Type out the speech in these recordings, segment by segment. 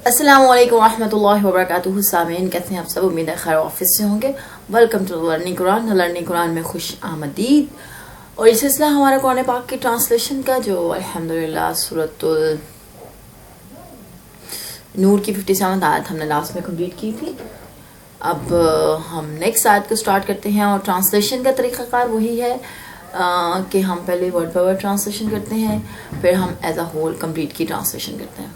السلام علیکم ورحمۃ اللہ وبرکاتہ. سامعین کیسے ہیں آپ سب؟ امید ہے خیر آفس سے ہوں گے. Welcome to learning Quran. Learning Quran میں خوش آمدید. اور یہ سلسلہ ہمارا قرآن پاک کی ٹرانسلیشن کا جو الحمدللہ سورۃ نور کی 57 آیت ہم نے لاسٹ میں کمپلیٹ کی تھی. اب ہم نیکسٹ آیت کو سٹارٹ کرتے ہیں. اور ٹرانسلیشن کا طریقہ کار وہی ہے کہ ہم پہلے ورڈ بائی ورڈ ٹرانسلیشن کرتے ہیں, پھر ہم ایز اے ہول کمپلیٹ کی ٹرانسلیشن کرتے ہیں.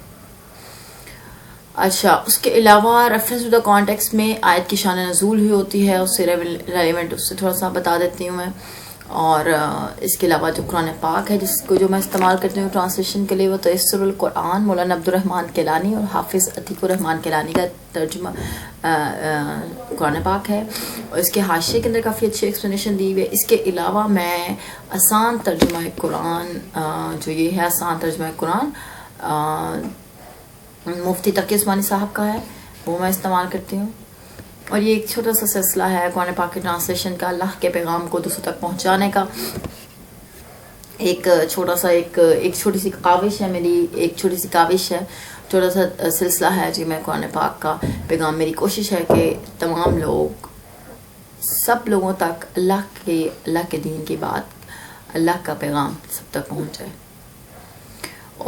اچھا, اس کے علاوہ ریفرنس ٹو دا کانٹیکسٹ میں آیت کی شان نزول ہوئی ہوتی ہے, اس سے ریلیونٹ اس سے تھوڑا سا بتا دیتی ہوں میں. اور اس کے علاوہ جو قرآن پاک ہے جس کو جو میں استعمال کرتی ہوں ٹرانسلیشن کے لیے, وہ تیسر القرآن مولانا عبدالرحمن کیلانی اور حافظ عتیق الرحمن کیلانی کا ترجمہ قرآن پاک ہے. اور اس کے حاشیے کے اندر کافی اچھی ایکسپلینیشن دی ہوئی ہے. اس کے علاوہ میں آسان ترجمہ قرآن جو یہ ہے آسان ترجمہ قرآن مفتی تقی عثمانی صاحب کا ہے, وہ میں استعمال کرتی ہوں. اور یہ ایک چھوٹا سا سلسلہ ہے قرآن پاک کی ٹرانسلیشن کا, اللہ کے پیغام کو دوسروں تک پہنچانے کا. ایک چھوٹی سی کاوش ہے میری, ایک چھوٹی سی کاوش ہے, چھوٹا سا سلسلہ ہے جی. میں قرآن پاک کا پیغام, میری کوشش ہے کہ تمام لوگ, سب لوگوں تک اللہ کے دین کی بات, اللہ کا پیغام سب تک پہنچ جائے.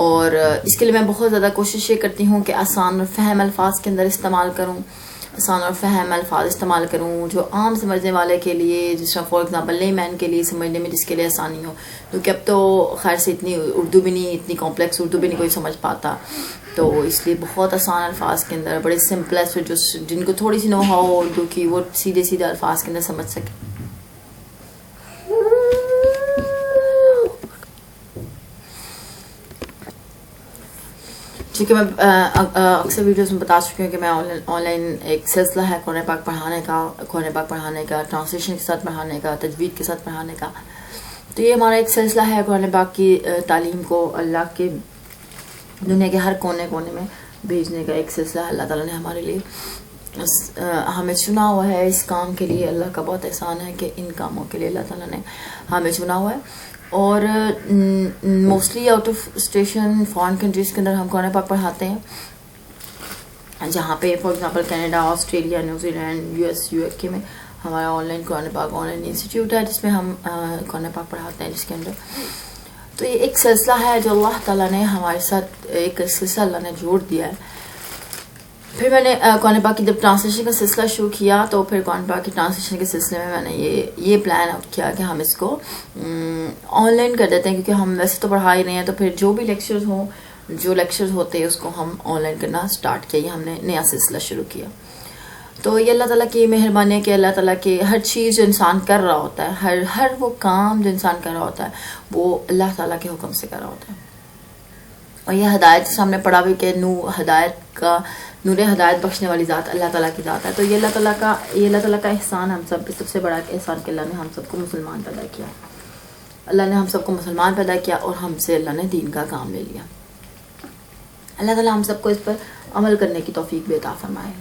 اور اس کے لیے میں بہت زیادہ کوشش یہ کرتی ہوں کہ آسان اور فہم الفاظ کے اندر استعمال کروں, آسان اور فہم الفاظ استعمال کروں جو عام سمجھنے والے کے لیے, جس طرح فار ایگزامپل لے مین کے لیے سمجھنے میں جس کے لیے آسانی ہو. کیونکہ اب تو خیر سے اتنی اردو بھی نہیں, اتنی کمپلیکس اردو بھی نہیں کوئی سمجھ پاتا, تو اس لیے بہت آسان الفاظ کے اندر بڑے سمپلیسٹ جو جن کو تھوڑی سی نو ہو اردو کی, وہ سیدھے سیدھے الفاظ کے اندر سمجھ سکے. کیونکہ میں اکثر ویڈیوز میں بتا چکی ہوں کہ میں آن لائن ایک سلسلہ ہے قرآن پاک پڑھانے کا, ٹرانسلیشن کے ساتھ پڑھانے کا, تجوید کے ساتھ پڑھانے کا. تو یہ ہمارا ایک سلسلہ ہے قرآن پاک کی تعلیم کو اللہ کے دنیا کے ہر کونے کونے میں بھیجنے کا ایک سلسلہ. اللہ تعالیٰ نے ہمارے لیے ہمیں چنا ہوا ہے اس کام کے لیے. اللہ کا بہت احسان ہے کہ ان کاموں کے لیے اللہ تعالیٰ نے ہمیں چنا ہوا ہے. اور mostly out of station foreign countries کے اندر ہم قرآن پاک پڑھاتے ہیں, جہاں پہ for example Canada, Australia, New Zealand, U S, you کے میں ہمارا آن لائن قرآن پاک آن لائن انسٹیٹیوٹ ہے جس میں ہم قرآن پاک پڑھاتے ہیں, جس کے اندر. تو یہ ایک سلسلہ ہے جو اللہ تعالیٰ نے ہمارے ساتھ, ایک سلسلہ اللہ نے جوڑ دیا ہے. پھر میں نے قرآن پاک کی جب ٹرانسلیشن کا سلسلہ شروع کیا, تو پھر قرآن پاک کی ٹرانسلیشن کے سلسلے میں میں نے یہ پلان آؤٹ کیا کہ ہم اس کو آن لائن کر دیتے ہیں, کیونکہ ہم ویسے تو پڑھا ہی رہے ہیں. تو پھر جو بھی لیکچرز ہوتے ہیں اس کو ہم آن لائن کرنا سٹارٹ کیا. یہ ہم نے نیا سلسلہ شروع کیا. تو یہ اللہ تعالیٰ کی مہربانی ہے کہ اللہ تعالیٰ کی ہر چیز جو انسان کر رہا ہوتا ہے, ہر وہ کام جو انسان کر رہا ہوتا ہے, وہ اللہ تعالیٰ کے حکم سے کر رہا ہوتا ہے. اور یہ ہدایت سامنے پڑا بھی کہ نور ہدایت بخشنے والی ذات اللہ تعالیٰ کی ذات ہے. تو یہ اللہ تعالیٰ کا احسان, ہم سب سب سے بڑا احسان کہ اللہ نے ہم سب کو مسلمان پیدا کیا. اللہ نے ہم سب کو مسلمان پیدا کیا اور ہم سے اللہ نے دین کا کام لے لیا. اللہ تعالیٰ ہم سب کو اس پر عمل کرنے کی توفیق بھی عطا فرمائے.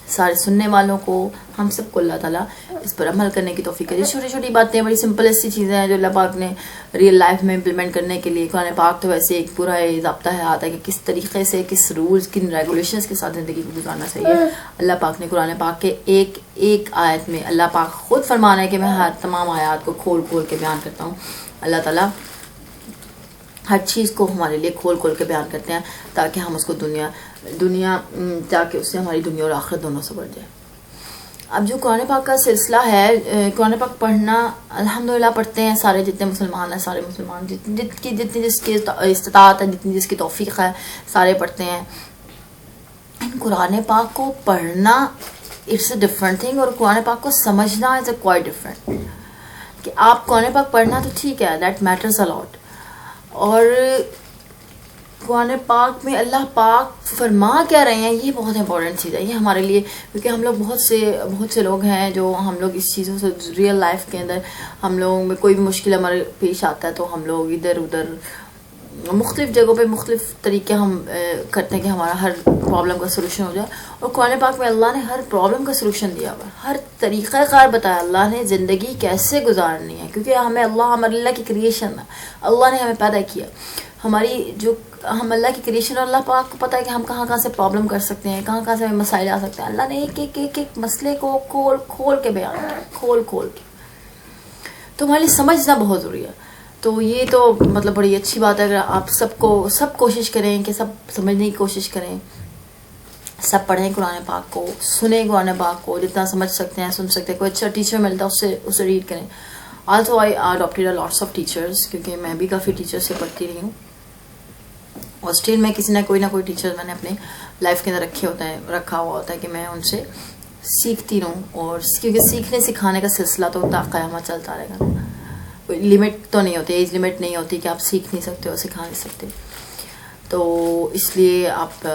سارے سننے والوں کو, ہم سب کو اللہ تعالیٰ اس پر عمل کرنے کی توفیق ہے. چھوٹی چھوٹی باتیں, بڑی سمپل ایسی چیزیں ہیں جو اللہ پاک نے ریئل لائف میں امپلیمنٹ کرنے کے لیے. قرآن پاک تو ویسے ایک پورا ضابطہ ہے آتا ہے کہ کس طریقے سے, کس رولز, کن ریگولیشنز کے ساتھ زندگی کو گزارنا چاہیے. اللہ پاک نے قرآن پاک کے ایک آیت میں, اللہ پاک خود فرمانا ہے کہ میں ہر تمام آیات کو کھول کھول کے بیان کرتا ہوں. اللہ تعالیٰ ہر چیز کو ہمارے لیے کھول کھول کے بیان کرتے ہیں تاکہ ہم اس کو دنیا تاکہ اس سے ہماری دنیا اور آخرت دونوں سے بڑھ جائے. اب جو قرآن پاک کا سلسلہ ہے, قرآن پاک پڑھنا الحمدللہ پڑھتے ہیں سارے جتنے مسلمان ہیں, سارے مسلمان جتنی جس کی استطاعت ہے, جتنی جس کی توفیق ہے, سارے پڑھتے ہیں. قرآن پاک کو پڑھنا اٹس اے ڈفرنٹ تھنگ, اور قرآن پاک کو سمجھنا از اے کوائٹ ڈفرنٹ. کہ آپ قرآن پاک پڑھنا تو ٹھیک ہے, دیٹ میٹرز اے لاٹ. اور قرآن پاک میں اللہ پاک فرما کیا رہے ہیں, یہ بہت امپورٹنٹ چیز ہے یہ ہمارے لیے. کیونکہ ہم لوگ بہت سے لوگ ہیں جو ہم لوگ اس چیزوں سے ریئل لائف کے اندر, ہم لوگوں میں کوئی بھی مشکل ہمارے پیش آتا ہے تو ہم لوگ ادھر ادھر مختلف جگہوں پہ مختلف طریقے ہم کرتے ہیں کہ ہمارا ہر پرابلم کا سلوشن ہو جائے. اور قرآن پاک میں اللہ نے ہر پرابلم کا سلوشن دیا ہوا ہے, ہر طریقہ کار بتایا اللہ نے زندگی کیسے گزارنی ہے. کیونکہ ہمارے اللہ کی کریشن ہے, اللہ نے ہمیں پیدا کیا. ہماری جو ہم اللہ کی کریشن اور اللہ پاک کو پتہ ہے کہ ہم کہاں کہاں سے پرابلم کر سکتے ہیں, کہاں کہاں سے مسائل آ سکتے ہیں. اللہ نے ایک مسئلے کو کھول کے بیان کیا, کھول کے. تو ہمارے لیے سمجھنا بہت ضروری ہے. تو یہ تو مطلب بڑی اچھی بات ہے اگر آپ سب کوشش کریں کہ سب سمجھنے کی کوشش کریں, سب پڑھیں قرآن پاک کو, سنیں قرآن پاک کو, جتنا سمجھ سکتے ہیں سن سکتے ہیں. کوئی اچھا ٹیچر ملتا ہے اسے ریڈ کریں. Also I adopted lots of teachers, کیونکہ میں بھی کافی ٹیچر سے پڑھتی رہی ہوں. اور اسٹل میں کسی نہ کوئی ٹیچر میں نے اپنے لائف کے اندر رکھا ہوا ہوتا ہے کہ میں ان سے سیکھتی رہوں. اور کیونکہ سیکھنے سکھانے کا سلسلہ تو قیامت چلتا رہے گا. کوئی لمٹ تو نہیں ہوتی, ایج لمٹ نہیں ہوتی کہ آپ سیکھ نہیں سکتے اور سکھا نہیں سکتے. تو اس لیے آپ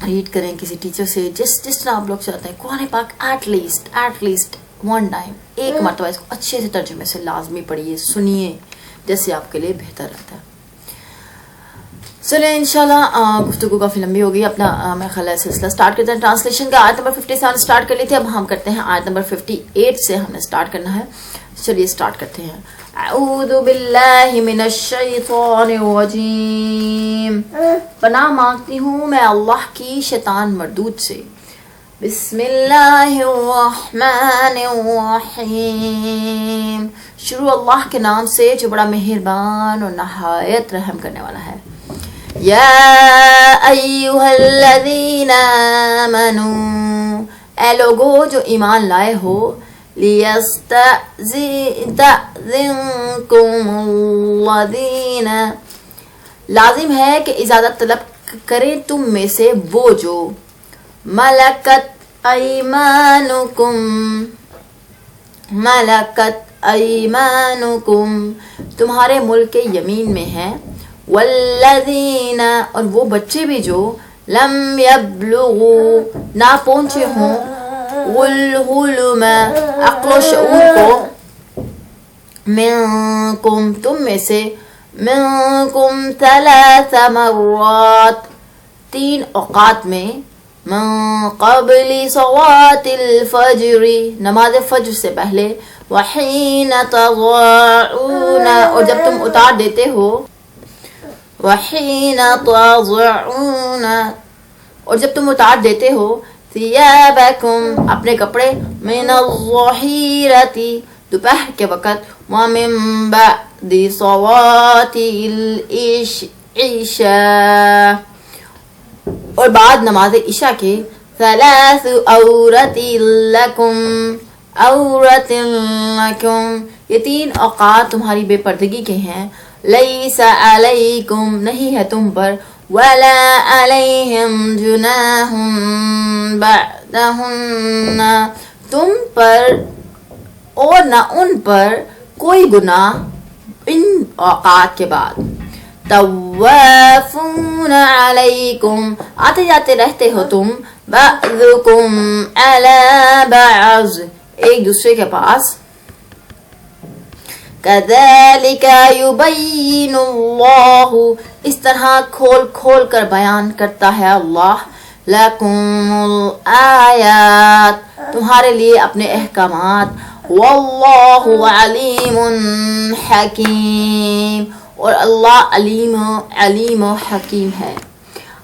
ریڈ کریں کسی ٹیچر سے, جس طرح آپ لوگ چاہتے ہیں. قرآن پاک ایٹ لیسٹ ون ٹائم, ایک مرتبہ اس کو اچھے سے ترجمے سے لازمی پڑھیے, سنیے, جیسے آپ کے لیے بہتر رہتا ہے. چلیں انشاءاللہ گفتگو کافی لمبی ہو گئی. اپنا میں خیال ہے سلسلہ سٹارٹ کرتے ہیں ٹرانسلیشن کا. آیت نمبر 57 سٹارٹ کر لی تھی, اب ہم کرتے ہیں آیت نمبر 58 سے ہم نے سٹارٹ کرنا ہے. چلیے سٹارٹ کرتے ہیں. اعوذ باللہ من الشیطان الرجیم, پناہ مانگتی ہوں میں اللہ کی شیطان مردود سے. بسم اللہ الرحمن الرحیم, شروع اللہ کے نام سے جو بڑا مہربان اور نہایت رحم کرنے والا ہے. یا ایہا الذین آمنوا, اے لوگو جو ایمان لائے ہو. لِيَسْتَأْذِنْكُمُ الَّذِينَ, لازم ہے کہ اجازت طلب کریں تم میں سے وہ جو ملکت ایمانکم, تمہارے ملک کے یمین میں ہیں. والذین, اور وہ بچے بھی جو لم یبلغوا, نہ پہنچے ہوں الحلم, عقل و شعور کو, منکم, تم میں سے, منکم 3 مرات, 3 اوقات میں, من قبل صلاة الفجر, نماز فجر سے پہلے, وحین تضعون, اور جب تم اتار دیتے ہو, وحین تضعون, اور جب تم اتار دیتے ہو, ثیابکم, اپنے کپڑے, من الظہیرۃ, دوپہر کے وقت, ومن بعد صلاة العشاء, اور بعد نماز عشاء کے, 3 عورت لکم, یہ 3 اوقات تمہاری بے پردگی کے ہیں. لیس علیکم, نہیں ہے تم پر, ولا علیہم جناح بعدہن, تم پر اور نہ ان پر کوئی گناہ ان اوقات کے بعد. طوافون علیکم, آتے جاتے رہتے ہو تم, بعضکم علی بعض, ایک دوسرے کے پاس. کذالک یبین اللہ, اس طرح کھول کر بیان کرتا ہے اللہ, لکم الآیات, تمہارے لیے اپنے احکامات. واللہ علیم حکیم, اور اللہ علیم و حکیم ہے.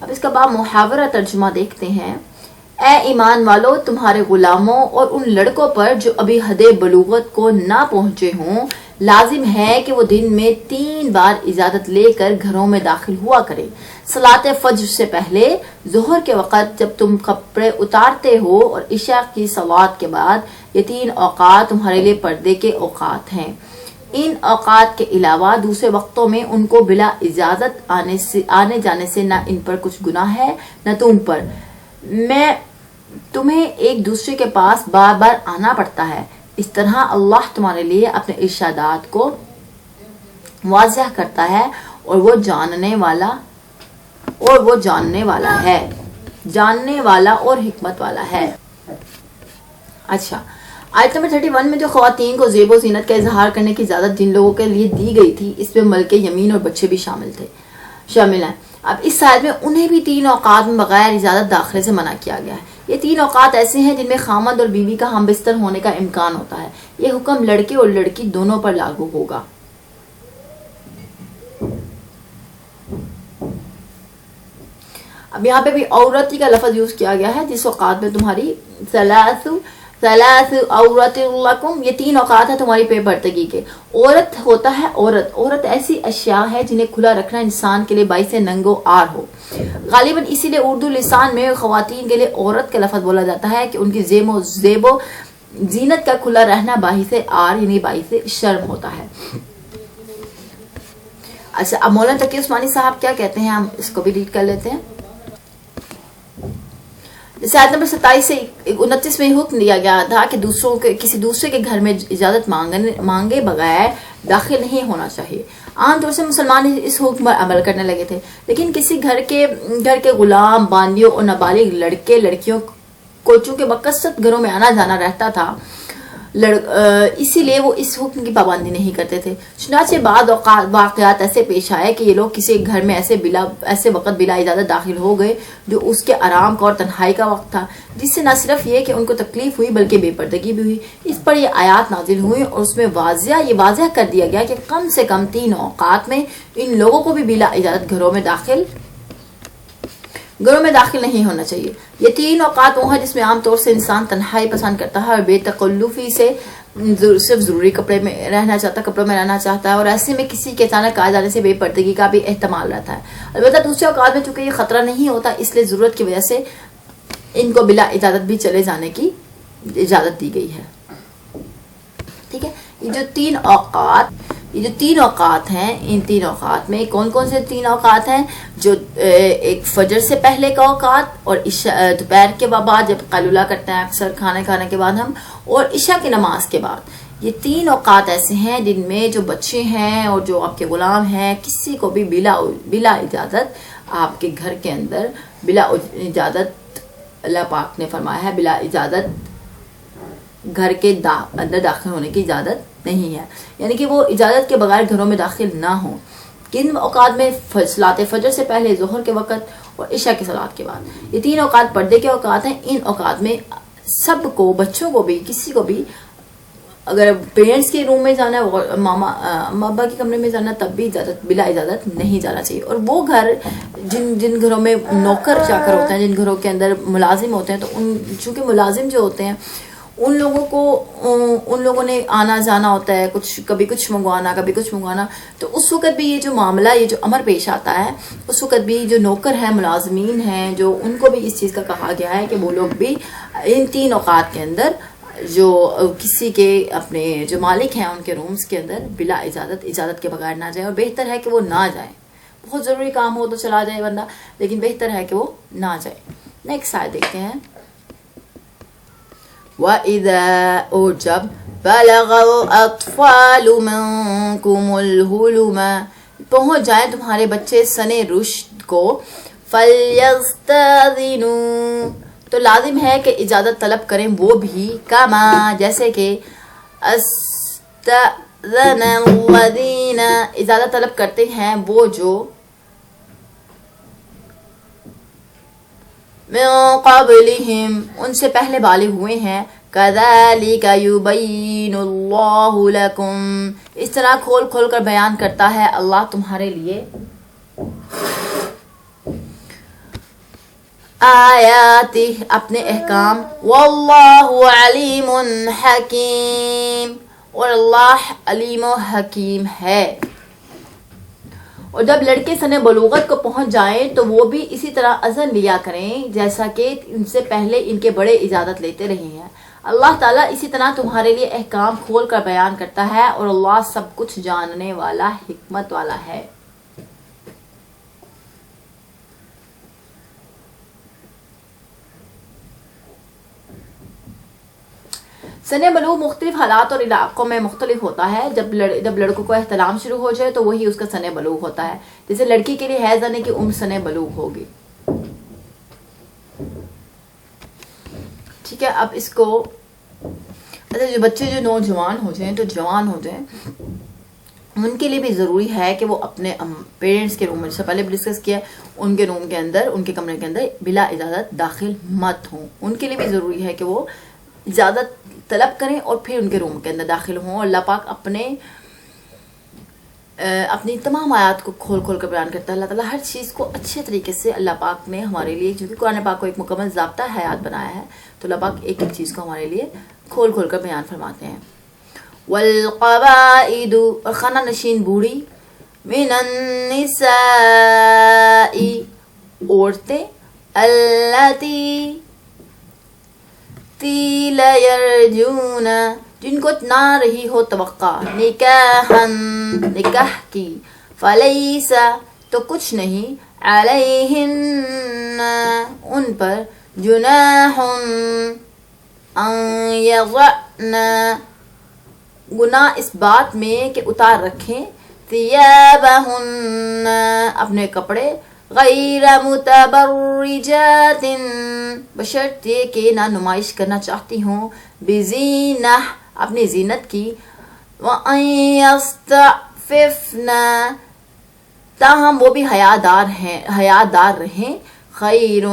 اب اس کا باب محاورہ ترجمہ دیکھتے ہیں. اے ایمان والو, تمہارے غلاموں اور ان لڑکوں پر جو ابھی حد بلوغت کو نہ پہنچے ہوں, لازم ہے کہ وہ دن میں 3 بار اجازت لے کر گھروں میں داخل ہوا کریں. صلاۃ فجر سے پہلے, ظہر کے وقت جب تم کپڑے اتارتے ہو, اور عشاء کی صلوات کے بعد. یہ 3 اوقات تمہارے لیے پردے کے اوقات ہیں. ان اوقات کے علاوہ دوسرے وقتوں میں ان کو بلا اجازت آنے جانے سے نہ ان پر کچھ گناہ ہے نہ تم پر. میں تمہیں ایک دوسرے کے پاس بار بار آنا پڑتا ہے. اس طرح اللہ تمہارے لیے اپنے ارشادات کو واضح کرتا ہے, اور وہ جاننے والا ہے, جاننے والا اور حکمت والا ہے. اچھا, آیت نمبر 31 میں جو خواتین کو زیب و زینت کا اظہار کرنے کی اجازت جن لوگوں کے لیے دی گئی تھی, اس میں ملک یمین اور بچے بھی شامل ہیں. اب اس آیت میں انہیں بھی 3 اوقات میں بغیر اجازت داخلے سے منع کیا گیا ہے. یہ 3 اوقات ایسے ہیں جن میں خامند اور بیوی کا ہم بستر ہونے کا امکان ہوتا ہے. یہ حکم لڑکے اور لڑکی دونوں پر لاگو ہوگا. اب یہاں پہ بھی عورتی کا لفظ یوز کیا گیا ہے جس اوقات میں تمہاری ثلاث عورت لکم، یہ 3 اوقات ہے تمہاری بے پردگی کے. عورت ہوتا ہے عورت ایسی اشیاء ہے جنہیں کھلا رکھنا انسان کے لیے باعث ننگ و آر ہو. غالباً اسی لیے اردو لسان میں خواتین کے لیے عورت کا لفظ بولا جاتا ہے کہ ان کی زیب و زینت کا کھلا رہنا باعث آر یعنی باعث شرم ہوتا ہے. اچھا اب مولانا تقی عثمانی صاحب کیا کہتے ہیں، ہم اس کو بھی ریڈ کر لیتے ہیں. جیسے آیت نمبر 27 سے 29 میں حکم دیا گیا تھا کہ کسی دوسرے کے گھر میں اجازت مانگے بغیر داخل نہیں ہونا چاہیے. عام طور سے مسلمان اس حکم پر عمل کرنے لگے تھے، لیکن کسی گھر کے غلام، باندیوں اور نابالغ لڑکے لڑکیوں کو چونکہ بکثرت گھروں میں آنا جانا رہتا تھا، اسی لیے وہ اس حکم کی پابندی نہیں کرتے تھے. چنانچہ بعض واقعات ایسے پیش آئے کہ یہ لوگ کسی گھر میں ایسے وقت بلا اجازت داخل ہو گئے جو اس کے آرام کا اور تنہائی کا وقت تھا، جس سے نہ صرف یہ کہ ان کو تکلیف ہوئی بلکہ بے پردگی بھی ہوئی. اس پر یہ آیات نازل ہوئی اور اس میں واضح کر دیا گیا کہ کم سے کم 3 اوقات میں ان لوگوں کو بھی بلا اجازت گھروں میں داخل نہیں ہونا چاہیے. یہ 3 اوقات وہ ہیں جس میں عام طور سے انسان تنہائی پسند کرتا ہے اور بے تکلفی سے صرف ضروری کپڑوں میں رہنا چاہتا ہے، اور ایسے میں کسی کے اچانک آ جانے سے بے پردگی کا بھی احتمال رہتا ہے. البتہ دوسرے اوقات میں چونکہ یہ خطرہ نہیں ہوتا، اس لیے ضرورت کی وجہ سے ان کو بلا اجازت بھی چلے جانے کی اجازت دی گئی ہے. ٹھیک ہے، یہ جو 3 اوقات ہیں، ان 3 اوقات میں کون کون سے 3 اوقات ہیں؟ جو ایک فجر سے پہلے کا اوقات، اور دوپہر کے بعد جب قیلولہ کرتے ہیں اکثر کھانے کے بعد ہم، اور عشاء کی نماز کے بعد. یہ 3 اوقات ایسے ہیں جن میں جو بچے ہیں اور جو آپ کے غلام ہیں کسی کو بھی بلا اجازت آپ کے گھر کے اندر بلا اجازت، اللہ پاک نے فرمایا ہے بلا اجازت گھر کے اندر داخل ہونے کی اجازت نہیں ہے، یعنی کہ وہ اجازت کے بغیر گھروں میں داخل نہ ہوں. کن اوقات میں؟ صلاۃ فجر سے پہلے، ظہر کے وقت اور عشاء کی صلاۃ کے بعد. یہ 3 اوقات پردے کے اوقات ہیں. ان اوقات میں سب کو، بچوں کو بھی، کسی کو بھی، اگر پیرنٹس کے روم میں جانا ہے، ماما ابا کے کمرے میں جانا، تب بھی بلا اجازت نہیں جانا چاہیے. اور وہ گھر جن گھروں میں نوکر چاکر ہوتے ہیں، جن گھروں کے اندر ملازم ہوتے ہیں، تو چونکہ ملازم جو ہوتے ہیں ان لوگوں نے آنا جانا ہوتا ہے، کبھی کچھ منگوانا، تو اس وقت بھی یہ جو معاملہ، یہ جو امر پیش آتا ہے، اس وقت بھی جو نوکر ہیں، ملازمین ہیں، جو ان کو بھی اس چیز کا کہا گیا ہے کہ وہ لوگ بھی ان 3 اوقات کے اندر جو کسی کے اپنے جو مالک ہیں ان کے رومز کے اندر بلا اجازت کے بغیر نہ جائیں، اور بہتر ہے کہ وہ نہ جائیں. بہت ضروری کام ہو تو چلا جائے بندہ، لیکن بہتر ہے کہ وہ نہ جائے. نیکسٹ آیت دیکھتے ہیں. وَإِذَا اور جب بَلَغَ الْأَطْفَالُ مِنْكُمُ الْحُلُمَ پہنچ جائیں تمہارے بچے سن رشد کو، فَلْيَسْتَأْذِنُوا تو لازم ہے کہ اجازت طلب کریں وہ بھی، کما جیسے کہ استأذن الذین اجازت طلب کرتے ہیں وہ جو من قبلہم ان سے پہلے بالغ ہوئے ہیں. کذالک یبین اللہ لکم اس طرح کھول کر بیان کرتا ہے اللہ تمہارے لیے آیاتہ اپنے احکام. واللہ علیم حکیم اور اللہ علیم و حکیم ہے. اور جب لڑکے سن بلوغت کو پہنچ جائیں تو وہ بھی اسی طرح اذن لیا کریں جیسا کہ ان سے پہلے ان کے بڑے اجازت لیتے رہے ہیں. اللہ تعالیٰ اسی طرح تمہارے لیے احکام کھول کر بیان کرتا ہے اور اللہ سب کچھ جاننے والا، حکمت والا ہے. سن بلوغ مختلف حالات اور علاقوں میں مختلف ہوتا ہے. جب لڑکوں کو احتلام شروع ہو جائے تو وہی اس کا سن بلوغ ہوتا ہے. جیسے لڑکی کے لیے حیض آنے کی عمر سن بلوغ ہوگی. ٹھیک ہے، اب اس کو جو بچے جو نوجوان ہو جائیں تو جوان ہو جائیں ان کے لیے بھی ضروری ہے کہ وہ اپنے پیرنٹس کے روم میں، جیسے پہلے بھی ڈسکس کیا، ان کے روم کے اندر، ان کے کمرے کے اندر بلا اجازت داخل مت ہوں. ان کے لیے بھی ضروری ہے کہ وہ اجازت طلب کریں اور پھر ان کے روم کے اندر داخل ہوں. اللہ پاک اپنے اپنی تمام آیات کو کھول کھول کر بیان کرتا ہے. اللہ تعالیٰ ہر چیز کو اچھے طریقے سے اللہ پاک نے ہمارے لیے، چونکہ قرآن پاک کو ایک مکمل ضابطہ حیات بنایا ہے، تو اللہ پاک ایک ایک چیز کو ہمارے لیے کھول کھول کر بیان فرماتے ہیں. والقواعد، اور خانہ نشین بوڑھی، من النساء، عورتیں، اللاتی لا یرجون، جن کو نہ رہی ہو توقع، نکاح کی، فلیس، تو کچھ نہیں، علیہن، ان پر، جناح، ان یضعن، گناہ اس بات میں کہ اتار رکھیں، ثیابہن، اپنے کپڑے، غیر متبرجات، بشرط یہ کہ نہ نمائش کرنا چاہتی ہوں، بزینہ، اپنی زینت کی، وَأَن يَسْتَعْفِفْنَ، تاہم وہ بھی حیادار رہیں، خیر،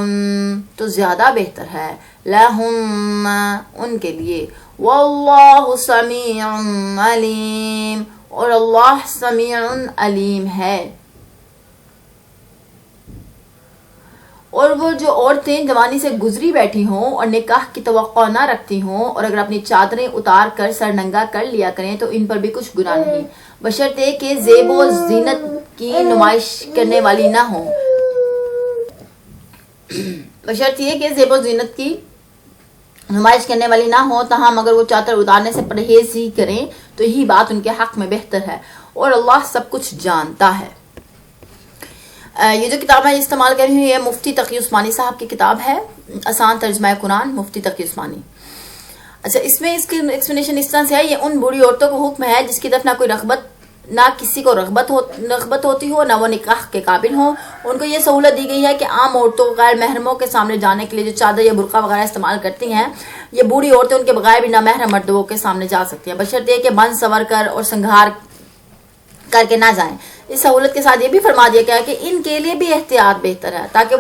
تو زیادہ بہتر ہے، لہم، ان کے لیے، واللہ سمیع علیم، اور اللہ سمیع علیم ہے. اور وہ جو عورتیں جوانی سے گزری بیٹھی ہوں اور نکاح کی توقع نہ رکھتی ہوں، اور اگر اپنی چادریں اتار کر سر ننگا کر لیا کریں تو ان پر بھی کچھ گناہ نہیں، بشرطے کہ زیب و زینت کی نمائش کرنے والی نہ ہوں. بشرط یہ کہ زیب و زینت کی نمائش کرنے والی نہ ہو، تاہم اگر وہ چادر اتارنے سے پرہیز ہی کریں تو یہی بات ان کے حق میں بہتر ہے، اور اللہ سب کچھ جانتا ہے. یہ جو کتاب میں استعمال کر رہی ہوں یہ مفتی تقی عثمانی صاحب کی کتاب ہے، آسان ترجمہ قرآن، مفتی تقی عثمانی. اچھا، اس میں اس کی ایکسپلینیشن اس طرح سے ہے، یہ ان بوڑھی عورتوں کو حکم ہے جس کی طرف نہ کوئی رغبت، نہ کسی کو رغبت ہوتی ہو، نہ وہ نکاح کے قابل ہوں. ان کو یہ سہولت دی گئی ہے کہ عام عورتوں غیر محرموں کے سامنے جانے کے لیے جو چادر یا برقع وغیرہ استعمال کرتی ہیں، یہ بوڑھی عورتیں ان کے بغیر بھی نامحرم مردوں کے سامنے جا سکتی ہیں، بشرطے کہ بن سور کر اور سنگھار کر کے نہ جائیں. اس سہولت کے ساتھ یہ بھی فرما دیا گیا کہ ان کے لیے بھی احتیاط بہتر ہے، تاکہ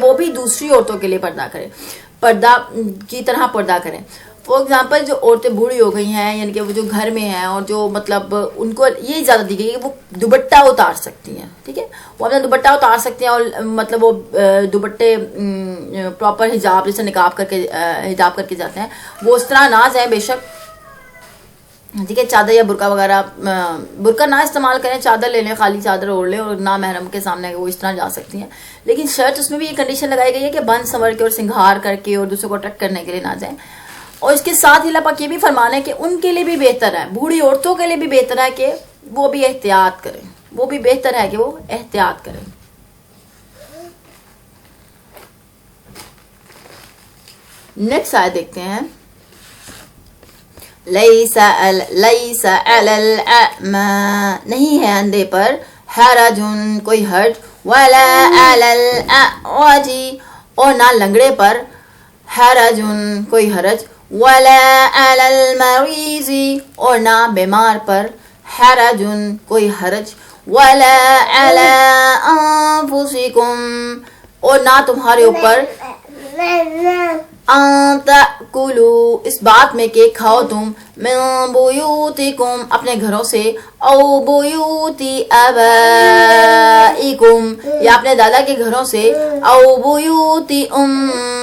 وہ بھی دوسری عورتوں کے لیے پردہ کی طرح پردہ کریں. فور ایگزامپل، جو عورتیں بوڑھی ہو گئی ہیں، یعنی کہ وہ جو گھر میں ہیں اور جو مطلب ان کو یہ اجازت دی گئی کہ وہ دوپٹہ اتار سکتی ہیں، ٹھیک ہے، وہ اپنا دوپٹہ اتار سکتی ہیں، اور مطلب وہ دوپٹے پراپر حجاب جیسے نقاب کر کے حجاب کر کے جاتے ہیں، وہ اس طرح نہ جائیں بے شک، ٹھیک ہے. چادر یا برقع وغیرہ، برقع نہ استعمال کریں، چادر لے لیں، خالی چادر اوڑھ لیں اور نہ محرم کے سامنے وہ اس طرح جا سکتی ہیں. لیکن شرط اس میں بھی یہ کنڈیشن لگائی گئی ہے کہ بن سنور کے اور سنگھار کر کے اور دوسروں کو اٹریکٹ کرنے کے لیے نہ جائیں. اور اس کے ساتھ ہی اللہ پاک یہ بھی فرمانا ہے کہ ان کے لیے بھی بہتر ہے، بوڑھی عورتوں کے لیے بھی بہتر ہے کہ وہ بھی احتیاط کریں، وہ بھی بہتر ہے کہ وہ احتیاط کریں. نیکسٹ آیت دیکھتے ہیں. لیس علی الاعمى، نہیں ہے اندھے پر، حرج، کوئی حرج، ولا علی الاعرج، اور نہ لنگڑے پر، حرج، کوئی حرج، ولا علی المریض، اور نہ بیمار پر، حرج، کوئی حرج، ولا علی انفسکم، اور نہ تمہارے اوپر، ان تأکلوا، اس بات میں کہ کھاؤ تم، من بیوتکم، اپنے گھروں سے، او بیوت آبائکم، یا اپنے دادا کے گھروں سے، او بیوت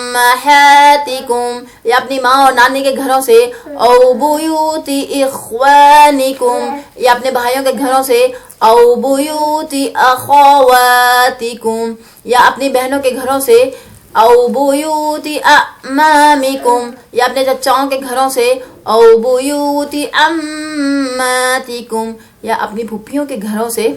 امہاتکم، یا اپنی ماں اور نانی کے گھروں سے، او بیوت اخوانکم، یا اپنے بھائیوں کے گھروں سے، او بیوت اخواتکم، یا اپنی بہنوں کے گھروں سے، او بیوت اعمامکم، یا اپنے چچاؤں کے گھروں سے، او بیوت عماتکم، یا اپنی پھوپھیوں کے گھروں سے،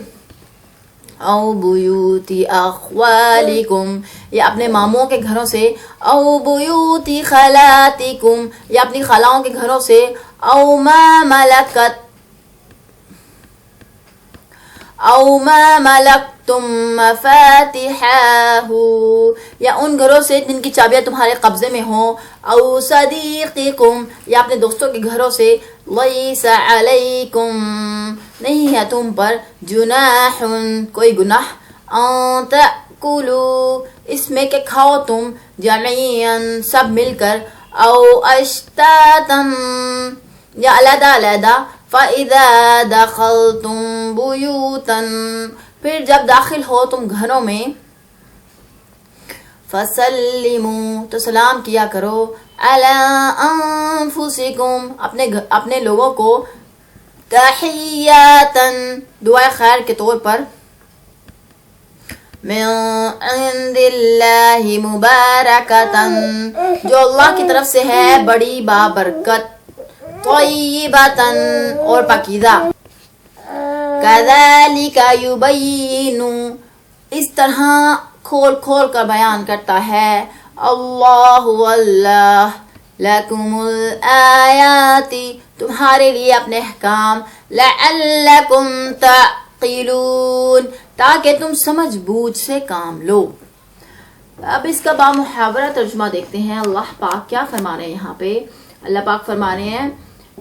او بیوت اخوالکم، یا اپنے ماموں کے گھروں سے، او بیوت خالاتکم، یا اپنی خالاؤں کے گھروں سے، او ما ملکتم مفاتحہ، یا ان گھروں سے جن کی چابیاں تمہارے قبضے میں ہوں، او صدیقکم، یا اپنے دوستوں کے گھروں سے، لیس علیکم، نہیں ہے تم پر، جناح، کوئی گناہ، ان تأکلوا، اس میں کہ کھاؤ تم، جميعا، سب مل کر، او اشتاتا، یا علیحدہ علیحدہ، فَإِذَا دَخَلْتُمْ بُيُوتًا پھر جب داخل ہو تم گھروں میں فَسَلِّمُوا تو سلام کیا کرو عَلَىٰ أَنفُسِكُمْ اپنے لوگوں کو تَحِيَّةً دعائے خیر کے طور پر مِن عِندِ اللَّهِ مُبَارَكَةً جو اللہ کی طرف سے ہے بڑی بابرکت طَيِّبَةً اور پاکیزہ كَذَلِكَ يُبَيِّنُ اس طرح کھول کھول کر بیان کرتا ہے اللہ لَكُمُ الْآيَاتِ تمہارے لیے اپنے احکام لَعَلَّكُمْ تَعْقِلُونَ تاکہ تم سمجھ بوجھ سے کام لو۔ اب اس کا بامحاورہ ترجمہ دیکھتے ہیں اللہ پاک کیا فرما رہے ہیں یہاں پہ۔ اللہ پاک فرما رہے ہیں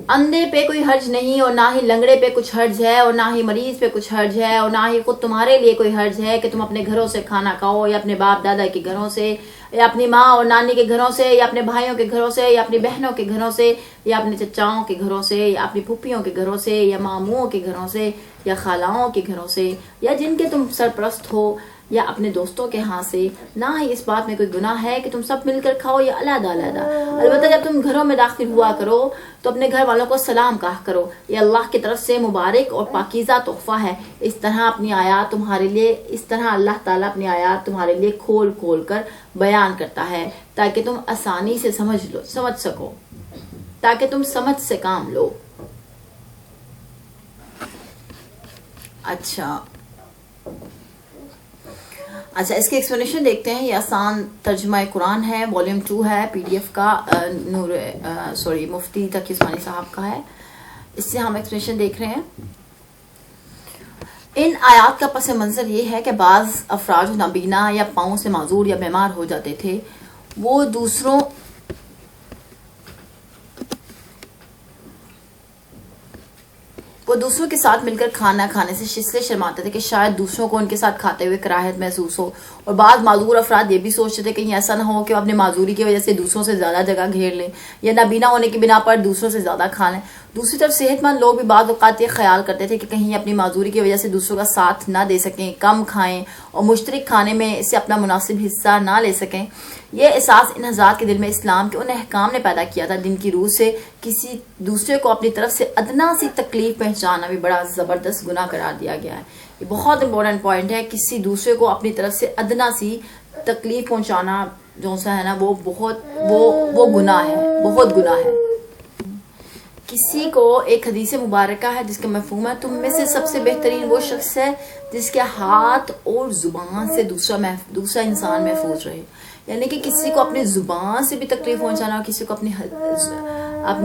اندھے پہ کوئی حرج نہیں اور نہ ہی لنگڑے پہ کچھ حرج ہے اور نہ ہی مریض پہ کچھ حرج ہے اور نہ ہی خود تمہارے لیے کوئی حرج ہے کہ تم اپنے گھروں سے کھانا کھاؤ یا اپنے باپ دادا کے گھروں سے یا اپنی ماں اور نانی کے گھروں سے یا اپنے بھائیوں کے گھروں سے یا اپنی بہنوں کے گھروں سے یا اپنے چچاؤں کے گھروں سے یا اپنی پھوپھیوں کے گھروں سے یا ماموں کے گھروں سے یا خالاؤں کے گھروں سے یا جن کے تم سرپرست ہو یا اپنے دوستوں کے ہاں سے، نہ ہی اس بات میں کوئی گناہ ہے کہ تم سب مل کر کھاؤ یا علیحدہ علیحدہ۔ البتہ جب تم گھروں میں داخل ہوا کرو تو اپنے گھر والوں کو سلام کہا کرو، یہ اللہ کی طرف سے مبارک اور پاکیزہ تحفہ ہے۔ اس طرح اپنی آیات تمہارے لیے، اس طرح اللہ تعالیٰ اپنی آیات تمہارے لیے کھول کھول کر بیان کرتا ہے تاکہ تم آسانی سے سمجھ سکو، تاکہ تم سمجھ سے کام لو۔ اچھا اس کی ایکسپلینیشن دیکھتے ہیں۔ یہ آسان ترجمہ قرآن ہے، والیوم 2 ہے پی ڈی ایف کا، مفتی تقی عثمانی صاحب کا ہے۔ اس سے ہم ایکسپلینیشن دیکھ رہے ہیں۔ ان آیات کا پس منظر یہ ہے کہ بعض افراد جو نابینا یا پاؤں سے معذور یا بیمار ہو جاتے تھے وہ دوسروں کے ساتھ مل کر کھانا کھانے سے اس لیے شرماتے تھے کہ شاید دوسروں کو ان کے ساتھ کھاتے ہوئے کراہت محسوس ہو، اور بعض معذور افراد یہ بھی سوچتے تھے کہیں ایسا نہ ہو کہ وہ اپنے معذوری کی وجہ سے دوسروں سے زیادہ جگہ گھیر لیں یا نابینا ہونے کی بنا پر دوسروں سے زیادہ کھا لیں۔ دوسری طرف صحت مند لوگ بھی بعض اوقات یہ خیال کرتے تھے کہ کہیں اپنی معذوری کی وجہ سے دوسروں کا ساتھ نہ دے سکیں، کم کھائیں اور مشترک کھانے میں اس سے اپنا مناسب حصہ نہ لے سکیں۔ یہ احساس ان حضرات کے دل میں اسلام کے ان احکام نے پیدا کیا تھا جن کی روح سے کسی دوسرے کو اپنی طرف سے ادنا سی تکلیف پہنچانا بھی بڑا زبردست گناہ قرار دیا گیا ہے۔ یہ بہت امپورٹنٹ پوائنٹ ہے، کسی دوسرے کو اپنی طرف سے ادنا سی تکلیف پہنچانا جو سا ہے نا وہ گناہ ہے، بہت گناہ ہے۔ کسی کو ایک حدیث مبارکہ ہے جس کا مفہوم ہے تم میں سے سب سے بہترین وہ شخص ہے جس کے ہاتھ اور زبان سے دوسرا انسان محفوظ رہے، یعنی کہ کسی کو اپنی زبان سے بھی تکلیف پہنچانا اور کسی کو اپنے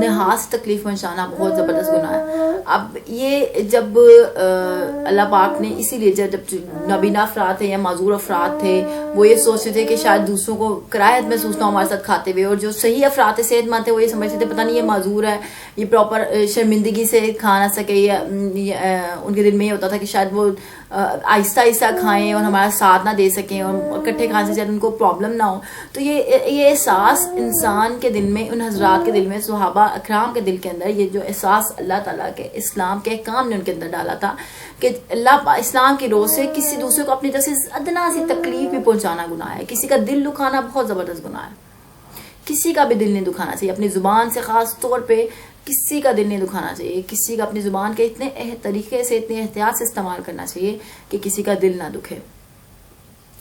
ہاتھ سے تکلیف پہنچانا بہت زبردست گناہ ہے۔ اب یہ جب اللہ پاک نے اسی لیے جب نابینا افراد تھے یا معذور افراد تھے وہ یہ سوچتے تھے کہ شاید دوسروں کو کراہت محسوس نہ ہمارے ساتھ کھاتے ہوئے، اور جو صحیح افراد تھے صحت مند تھے وہ یہ سمجھتے تھے پتہ نہیں یہ معذور ہے، یہ پراپر شرمندگی سے کھا نہ سکے، یا ان کے دل میں یہ ہوتا تھا کہ شاید وہ آہستہ آہستہ کھائیں اور ہمارا ساتھ نہ دے سکیں اور اکٹھے کھانے سے شاید ان کو پرابلم نہ ہو۔ تو یہ احساس انسان کے دل میں، ان حضرات کے دل میں، صحابہ اکرام کے دل کے اندر یہ جو احساس اللہ تعالیٰ کے اسلام کے احکام نے ان کے اندر ڈالا تھا کہ اللہ اسلام کی روح سے کسی دوسرے کو اپنی طرف سے ادنا سی تکلیف بھی پہنچانا گناہ ہے، کسی کا دل دکھانا بہت زبردست گناہ ہے۔ کسی کا بھی دل نہیں دکھانا چاہیے، اپنی زبان سے خاص طور پہ کسی کا دل نہیں دکھانا چاہیے، کسی کا اپنی زبان کے اتنے طریقے سے اتنے احتیاط سے استعمال کرنا چاہیے کہ کسی کا دل نہ دکھے۔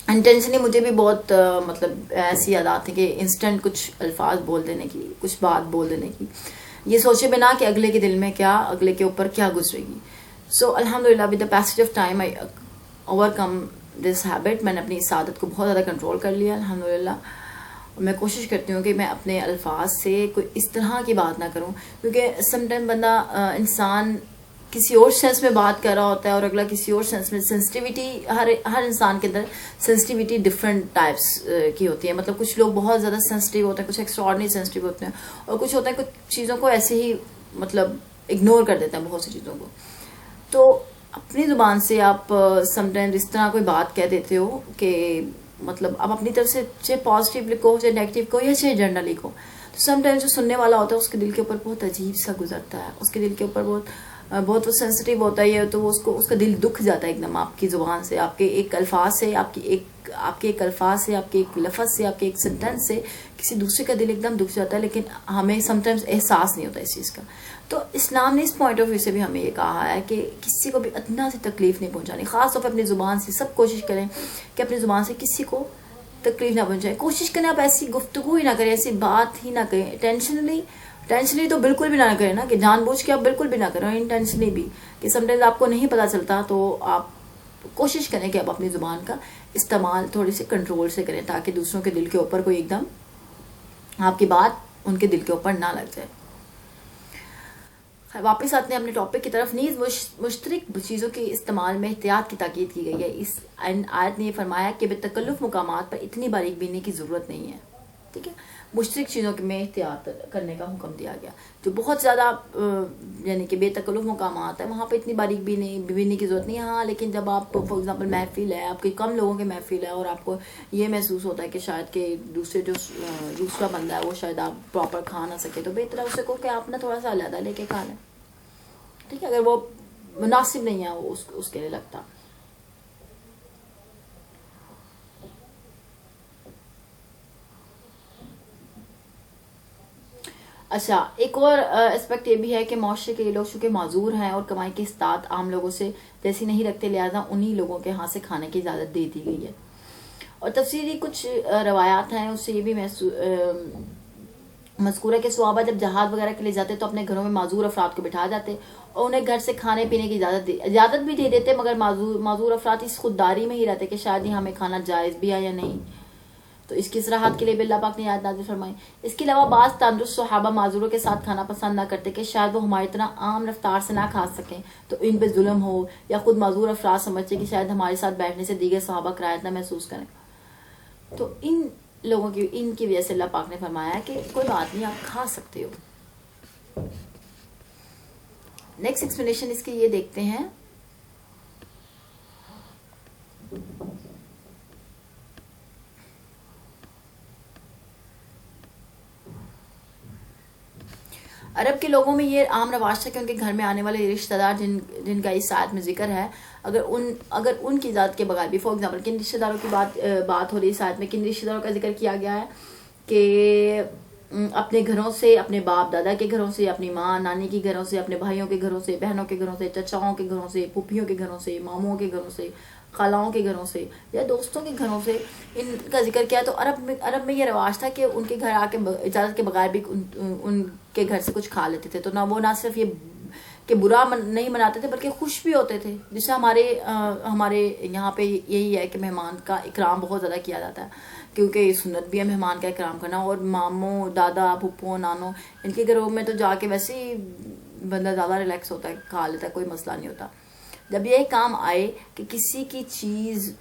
انٹینشنلی مجھے بھی بہت ایسی عادات ہے کہ انسٹنٹ کچھ الفاظ بول دینے کی، کچھ بات بول دینے کی، یہ سوچے بنا کہ اگلے کے دل میں کیا، اگلے کے اوپر کیا گزرے گی۔ سو الحمدللہ with the passage of time I over come this habit, میں نے اپنی اس عادت کو بہت زیادہ کنٹرول کر لیا الحمدللہ۔ میں کوشش کرتی ہوں کہ میں اپنے الفاظ سے کوئی اس طرح کی بات نہ کروں، کیونکہ سم ٹائم بندہ انسان کسی اور سینس میں بات کر رہا ہوتا ہے اور اگلا کسی اور سینس میں۔ سینسٹیوٹی ہر انسان کے اندر سینسٹیوٹی ڈفرینٹ ٹائپس کی ہوتی ہے، مطلب کچھ لوگ بہت زیادہ سینسٹیو ہوتے ہیں، کچھ ایکسٹراڈنری سینسٹیو ہوتے ہیں، اور کچھ ہوتا ہے کچھ چیزوں کو ایسے ہی اگنور کر دیتے ہیں بہت سی چیزوں کو۔ تو اپنی زبان سے آپ سم ٹائم اس طرح کوئی بات کہہ دیتے ہو کہ آپ اپنی طرف سے چاہے پازیٹیو لکھو چاہے نیگیٹو کو یا چاہے جنرل لکھو، تو سم ٹائم جو سننے والا ہوتا ہے اس کے دل کے اوپر بہت عجیب سا گزرتا ہے، اس کے دل کے اوپر بہت بہت وہ سینسٹیو ہوتا ہے تو اس کا دل دکھ جاتا ہے ایک دم آپ کی زبان سے، آپ کے ایک الفاظ سے، آپ کے ایک الفاظ سے، آپ کے ایک لفظ سے، آپ کے ایک سینٹینس سے کسی دوسرے کا دل ایک دم دکھ جاتا ہے، لیکن ہمیں سم ٹائمز احساس نہیں ہوتا اس چیز کا. تو اسلام نے اس پوائنٹ آف ویو سے بھی ہمیں یہ کہا ہے کہ کسی کو بھی اتنا سی تکلیف نہیں پہنچانی، خاص طور پہ اپنی زبان سے. سب کوشش کریں کہ اپنی زبان سے کسی کو تکلیف نہ پہنچائیں. کوشش کریں آپ ایسی گفتگو ہی نہ کریں، ایسی بات ہی نہ کریں. ٹینشنلی تو بالکل بھی نہ کریں نا، کہ جان بوجھ کے آپ بالکل بھی نہ کریں، انٹینشنلی بھی، کہ سم ٹائمز آپ کو نہیں پتہ چلتا. تو آپ کوشش کریں کہ آپ اپنی زبان کا استعمال تھوڑی سی کنٹرول سے کریں، تاکہ دوسروں کے دل کے اوپر کوئی ایک دم آپ کی بات ان کے دل کے اوپر نہ لگ جائے. واپس آتے ہیں اپنے ٹاپک کی طرف. نیز مشترک چیزوں کے استعمال میں احتیاط کی تاکید کی گئی ہے. اس آیت نے یہ فرمایا کہ بے تکلف مقامات پر اتنی باریک بینی کی ضرورت نہیں ہے. ٹھیک ہے، مشترک چیزوں میں احتیاط کرنے کا حکم دیا گیا. جو بہت زیادہ یعنی کہ بے تکلف مقامات ہیں وہاں پہ اتنی باریک بینی کی ضرورت نہیں ہے. ہاں لیکن جب آپ فار ایگزامپل محفل ہے، آپ کی کم لوگوں کی محفل ہے، اور آپ کو یہ محسوس ہوتا ہے کہ شاید کہ دوسرا بندہ ہے وہ شاید آپ پراپر کھا نہ سکے، تو بہتر ہے اسے کو کہ آپ نا تھوڑا سا علیحدہ لے کے کھا لیں. ٹھیک ہے، اگر وہ مناسب نہیں ہے وہ اس کے لیے لگتا. اچھا، ایک اور اسپیکٹ یہ بھی ہے کہ معاشرے کے یہ لوگ چونکہ معذور ہیں اور کمائی کی استطاعت عام لوگوں سے جیسی نہیں رکھتے، لہٰذا انہی لوگوں کے ہاتھ سے کھانے کی اجازت دے دی گئی ہے. اور تفصیلی کچھ روایات ہیں، اس سے یہ بھی مذکور ہے کہ صحابہ جب جہاد وغیرہ کے لیے جاتے تو اپنے گھروں میں معذور افراد کو بٹھا جاتے اور انہیں گھر سے کھانے پینے کی اجازت بھی دے دیتے، مگر معذور افراد اس خودداری میں ہی رہتے کہ شاید یہ ہمیں کھانا جائز بھی ہے یا نہیں. تو اس کی صراحت کے لیے بھی اللہ پاک نے آیت نازل فرمائی. اس کے علاوہ بعض تندرست صحابہ معذوروں کے ساتھ کھانا پسند نہ کرتے کہ شاید وہ ہماری طرح عام رفتار سے نہ کھا سکیں تو ان پہ ظلم ہو، یا خود معذور افراد سمجھتے کہ شاید ہمارے ساتھ بیٹھنے سے دیگر صحابہ کرایت نہ محسوس کریں. تو ان لوگوں کی وجہ سے اللہ پاک نے فرمایا کہ کوئی بات نہیں، آپ کھا سکتے ہو. نیکسٹ ایکسپلینیشن اس کی یہ دیکھتے ہیں. عرب کے لوگوں میں یہ عام رواج تھا کہ ان کے گھر میں آنے والے رشتہ دار جن کا اس آیت میں ذکر ہے، اگر ان کی اجازت کے بغیر بھی، فار ایگزامپل کن رشتہ داروں کی بات ہو رہی ہے اس آیت میں، کن رشتہ داروں کا ذکر کیا گیا ہے کہ اپنے گھروں سے، اپنے باپ دادا کے گھروں سے، اپنی ماں نانی کے گھروں سے، اپنے بھائیوں کے گھروں سے، بہنوں کے گھروں سے، چچاؤں کے گھروں سے، پھوپھیوں کے گھروں سے، ماموں کے گھروں سے، خالاؤں کے گھروں سے، یا دوستوں کے گھروں سے ان کا ذکر کیا. تو عرب میں یہ رواج تھا کہ ان کے گھر آ کے اجازت کے بغیر بھی ان کے گھر سے کچھ کھا لیتے تھے. تو نہ صرف یہ کہ برا نہیں مناتے تھے بلکہ خوش بھی ہوتے تھے. جیسے ہمارے یہاں پہ یہی ہے کہ مہمان کا اکرام بہت زیادہ کیا جاتا ہے، کیونکہ یہ سنت بھی ہے مہمان کا اکرام کرنا. اور ماموں، دادا، پھپھو، نانو ان کے گھروں میں تو جا کے ویسے ہی بندہ زیادہ ریلیکس ہوتا ہے، کھا لیتا ہے، کوئی مسئلہ نہیں ہوتا. جب یہ کام آئے کہ کسی کی چیز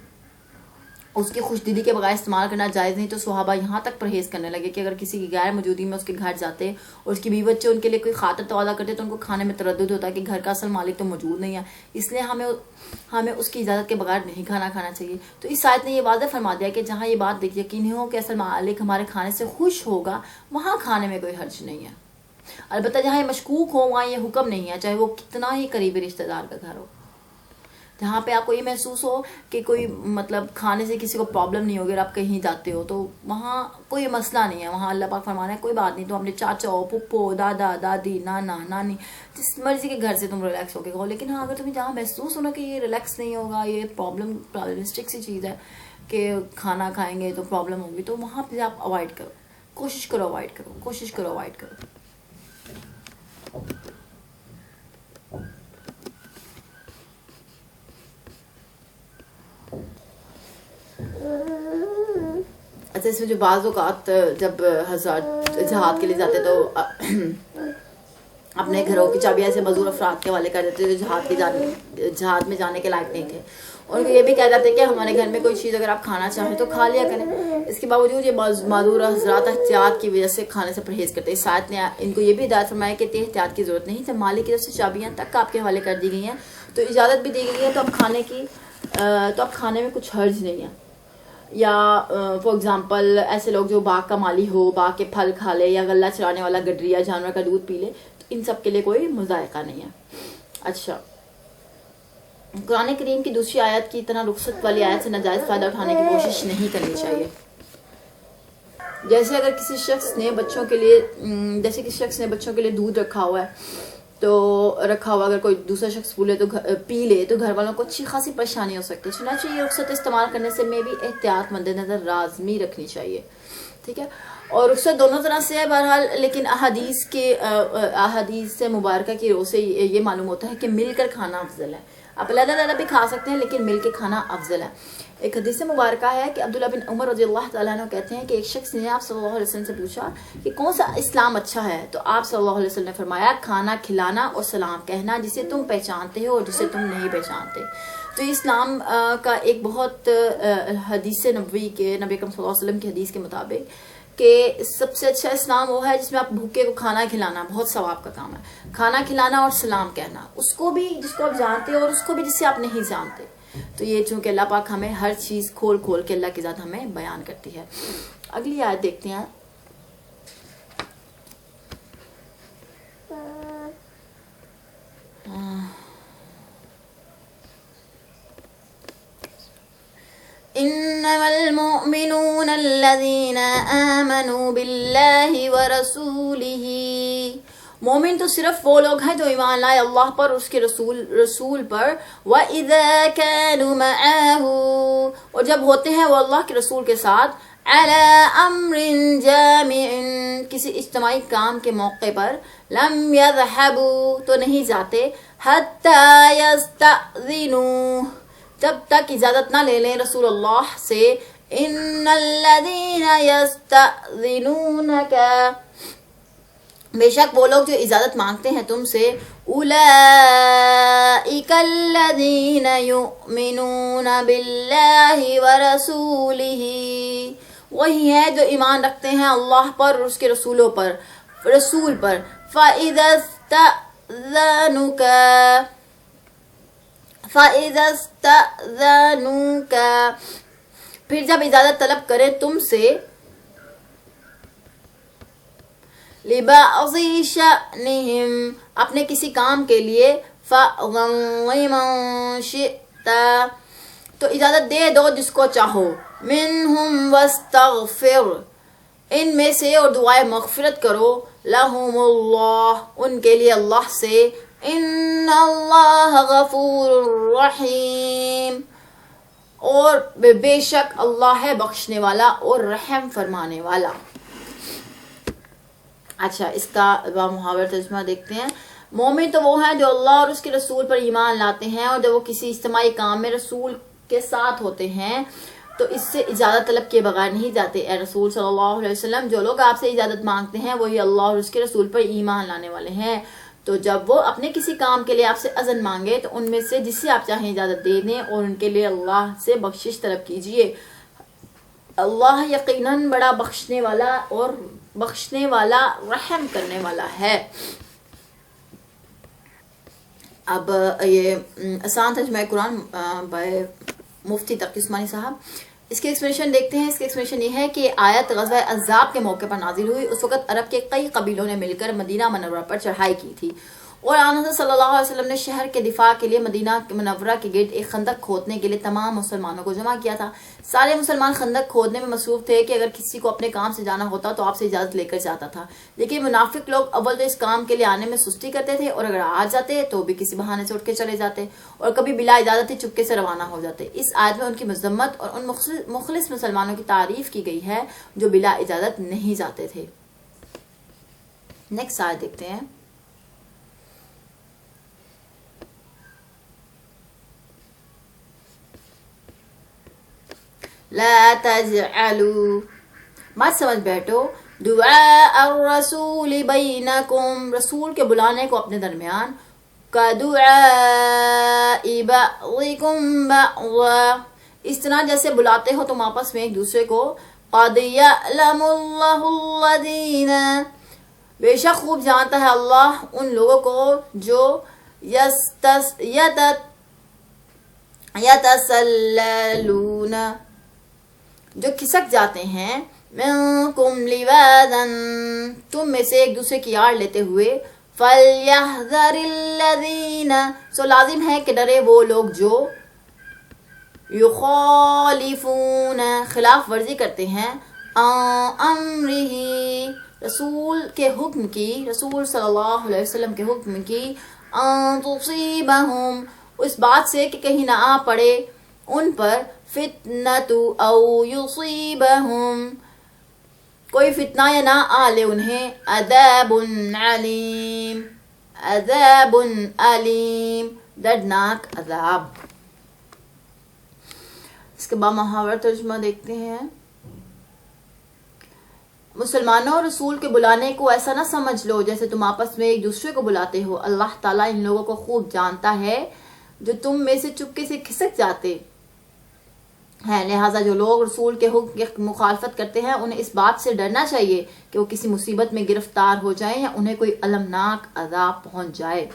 اس کی خوش دلی کے بغیر استعمال کرنا جائز نہیں، تو صحابہ یہاں تک پرہیز کرنے لگے کہ اگر کسی کی غیر موجودگی میں اس کے گھر جاتے اور اس کی بیوی بچے ان کے لیے کوئی خاطر تواضع کرتے تو ان کو کھانے میں تردد ہوتا ہے کہ گھر کا اصل مالک تو موجود نہیں ہے، اس لیے ہمیں اس کی اجازت کے بغیر نہیں کھانا چاہیے. تو اس آیت نے یہ واضح فرما دیا کہ جہاں یہ بات یقینی ہو کہ اصل مالک ہمارے کھانے سے خوش ہوگا وہاں کھانے میں کوئی حرج نہیں ہے. البتہ جہاں یہ مشکوک ہو وہاں یہ حکم نہیں ہے، چاہے وہ کتنا ہی قریبی رشتہ دار کا گھر ہو. جہاں پہ آپ کو یہ محسوس ہو کہ کوئی مطلب کھانے سے کسی کو پرابلم نہیں ہوگی اور آپ کہیں جاتے ہو تو وہاں کوئی مسئلہ نہیں ہے. وہاں اللہ پاک فرمانا ہے کوئی بات نہیں، تو اپنے چاچا ہو، پھپھو، دادا، دادی، نانا، نانی، جس مرضی کے گھر سے تم ریلیکس ہو کے کھاؤ. لیکن ہاں اگر تمہیں جہاں محسوس ہونا کہ یہ ریلیکس نہیں ہوگا، یہ پرابلمسٹک سی چیز ہے کہ کھانا کھائیں گے تو پرابلم ہوگی، تو وہاں پہ آپ اوائڈ کرو، کوشش کرو اوائڈ کرو. اچھا، اس میں جو بعض اوقات جب حضرات جہاد کے لیے جاتے تو اپنے گھروں کی چابیاں ایسے معذور افراد کے حوالے کر دیتے جو جہاد میں جانے کے لائق نہیں تھے. اور یہ بھی کہہ جاتے کہ ہمارے گھر میں کوئی چیز اگر آپ کھانا چاہیں تو کھا لیا کریں. اس کے باوجود یہ معذور حضرات احتیاط کی وجہ سے کھانے سے پرہیز کرتے. اس آیت نے ان کو یہ بھی ہدایت فرمایا کہ احتیاط کی ضرورت نہیں، جب مالک کی طرف سے چابیاں تک آپ کے حوالے کر دی گئی ہیں تو اجازت بھی دی گئی ہے، تو اب کھانے میں کچھ حرج نہیں ہے. یا فار ایگزامپل ایسے لوگ جو باغ کا مالی ہو، باغ کے پھل کھا لے، یا غلہ چرانے والا گڈریا جانور کا دودھ پی لے، تو ان سب کے لیے کوئی مذائقہ نہیں ہے. اچھا، قرآن کریم کی دوسری آیت کی طرح رخصت والی آیت سے ناجائز فائدہ اٹھانے کی کوشش نہیں کرنی چاہیے. جیسے اگر کسی شخص نے بچوں کے لیے دودھ رکھا ہوا ہے تو اگر کوئی دوسرا شخص پی لے تو گھر والوں کو اچھی خاصی پریشانی ہو سکتی ہے. چنانچہ یہ رخصت استعمال کرنے سے میں بھی احتیاط مد نظر لازمی رکھنی چاہیے. ٹھیک ہے، اور رخصت دونوں طرح سے ہے بہرحال، لیکن احادیث سے مبارکہ کی روح سے یہ معلوم ہوتا ہے کہ مل کر کھانا افضل ہے. آپ علیحدہ بھی کھا سکتے ہیں لیکن مل کے کھانا افضل ہے. ایک حدیث مبارکہ ہے کہ عبداللہ بن عمر رضی اللہ تعالیٰ عنہ کہتے ہیں کہ ایک شخص نے آپ صلی اللہ علیہ وسلم سے پوچھا کہ کون سا اسلام اچھا ہے، تو آپ صلی اللہ علیہ وسلم نے فرمایا کھانا کھلانا اور سلام کہنا جسے تم پہچانتے ہو اور جسے تم نہیں پہچانتے. تو اسلام کا ایک بہت حدیث نبوی کے نبی اکرم صلی اللہ علیہ وسلم کی حدیث کے مطابق کہ سب سے اچھا اسلام وہ ہے جس میں آپ بھوکے کو کھانا کھلانا بہت ثواب کا کام ہے. کھانا کھلانا اور سلام کہنا، اس کو بھی جس کو آپ جانتے اور اس کو بھی جسے آپ نہیں جانتے. تو یہ چونکہ اللہ پاک ہمیں ہر چیز کھول کھول کے اللہ کی ذات ہمیں بیان کرتی ہے. اگلی آیت دیکھتے ہیں. انما المؤمنون الذين آمنوا بالله ورسوله، مومن تو صرف وہ لوگ ہیں جو ایمان لائے اللہ پر اور اس کے رسول پر. وَإِذَا كَانُوا مَعَهُ، اور جب ہوتے ہیں وہ اللہ کے رسول کے ساتھ. عَلَى أَمْرٍ جَامِعٍ، کسی اجتماعی کام کے موقع پر. لَمْ يَذْهَبُوا، تو نہیں جاتے. حَتَّى يَسْتَأْذِنُوا، جب تک اجازت نہ لے لیں رسول اللہ سے. إِنَّ الَّذِينَ يَسْتَأْذِنُونَكَ، بے شک وہ لوگ جو اجازت مانگتے ہیں تم سے. اولئک الذین یؤمنون باللہ ورسولہ، وہی ہے جو ایمان رکھتے ہیں اللہ پر اور اس کے رسول پر. فَإِذَا اسْتَأْذَنُوكَ، پھر جب اجازت طلب کرے تم سے. لِبَعْضِ شَأْنِهِمْ، اپنے کسی کام کے لیے. فَأْذَن لِمَن شِئْتَ، تو اجازت دے دو جس کو چاہو. مِنْهُمْ وَاسْتَغْفِرْ، ان میں سے اور دعائے مغفرت کرو. لَهُمُ اللَّهُ، ان کے لیے اللہ سے. إِنَّ اللَّهَ غَفُورٌ رَحِيمٌ، اور بے شک اللہ ہے بخشنے والا اور رحم فرمانے والا. اچھا، اس کا محاورہ ترجمہ دیکھتے ہیں. مومن تو وہ ہیں جو اللہ اور اس کے رسول پر ایمان لاتے ہیں اور جب وہ کسی اجتماعی کام میں رسول کے ساتھ ہوتے ہیں تو اس سے اجازت طلب کیے بغیر نہیں جاتے. اے رسول صلی اللہ علیہ وسلم، جو لوگ آپ سے اجازت مانگتے ہیں وہی اللہ اور اس کے رسول پر ایمان لانے والے ہیں. تو جب وہ اپنے کسی کام کے لیے آپ سے اذن مانگے تو ان میں سے جسے آپ چاہیں اجازت دے دیں اور ان کے لیے اللہ سے بخشش طلب کیجیے. اللہ یقیناً بڑا بخشنے والا رحم کرنے والا ہے. اب یہ آسان ترجمہ قرآن بائے مفتی تقی عثمانی صاحب، اس کے ایکسپلینیشن دیکھتے ہیں. اس کے ایکسپلینیشن یہ ہے کہ آیت غزوہ احزاب کے موقع پر نازل ہوئی. اس وقت عرب کے کئی قبیلوں نے مل کر مدینہ منورہ پر چڑھائی کی تھی اور آن صلی اللہ علیہ وسلم نے شہر کے دفاع کے لیے مدینہ منورہ کے گرد ایک خندق کھودنے کے لیے تمام مسلمانوں کو جمع کیا تھا. سارے مسلمان خندق کھودنے میں مصروف تھے کہ اگر کسی کو اپنے کام سے جانا ہوتا تو آپ سے اجازت لے کر جاتا تھا، لیکن منافق لوگ اول تو اس کام کے لیے آنے میں سستی کرتے تھے اور اگر آ جاتے تو بھی کسی بہانے سے اٹھ کے چلے جاتے اور کبھی بلا اجازت ہی چپکے سے روانہ ہو جاتے. اس آیت میں ان کی مذمت اور ان مخلص مسلمانوں کی تعریف کی گئی ہے جو بلا اجازت نہیں جاتے تھے. نیکسٹ آیت دیکھتے ہیں. لا تجعلوا، مت سمجھ بیٹھو. دعاء الرسول بینکم، رسول کے بلانے کو اپنے درمیان. کدعاء بعضکم بعضا، اس طرح جیسے بلاتے ہو تم آپس میں ایک دوسرے کو. قد یعلم اللہ الذین، بے شک خوب جانتا ہے اللہ ان لوگوں کو جو یتسللون، جو کھسک جاتے ہیں. منکم لواذا، تم میں سے ایک دوسرے کی آڑ لیتے ہوئے. فَلْيَحْذَرِ الَّذِينَ، سو لازم ہے کہ ڈرے وہ لوگ جو یخالفون، خلاف ورزی کرتے ہیں، امرہ، رسول کے حکم کی، رسول صلی اللہ علیہ وسلم کے حکم کی، ان تصیبہم، اس بات سے کہ کہیں نہ آ پڑے ان پر، فتنۃ او یصیبہم، کوئی فتنہ یا نہ آ لے انہیں، عذاب علیم، عذاب علیم، دردناک عذاب۔ اس کے بعد محاورہ ترجمہ دیکھتے ہیں۔ مسلمانوں، رسول کے بلانے کو ایسا نہ سمجھ لو جیسے تم آپس میں ایک دوسرے کو بلاتے ہو، اللہ تعالیٰ ان لوگوں کو خوب جانتا ہے جو تم میں سے چپکے سے کھسک جاتے ہیں، لہٰذا جو لوگ رسول کے حکم کی مخالفت کرتے ہیں انہیں اس بات سے ڈرنا چاہیے کہ وہ کسی مصیبت میں گرفتار ہو جائیں یا انہیں کوئی المناک عذاب پہنچ جائے۔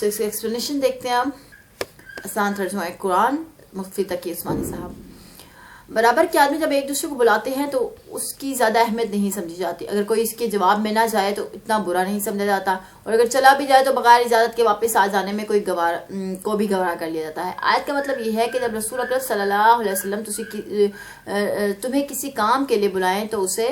اس کی ایکسپلینیشن دیکھتے ہیں اب۔ آسان ترجمہ قرآن، مفتی تقی عثمانی صاحب۔ برابر کے آدمی جب ایک دوسرے کو بلاتے ہیں تو اس کی زیادہ اہمیت نہیں سمجھی جاتی، اگر کوئی اس کے جواب میں نہ جائے تو اتنا برا نہیں سمجھا جاتا، اور اگر چلا بھی جائے تو بغیر اجازت کے واپس آ جانے میں کو بھی گوارا کر لیا جاتا ہے۔ آیت کا مطلب یہ ہے کہ جب رسول اکرم صلی اللہ علیہ وسلم تمہیں کسی کام کے لیے بلائیں تو اسے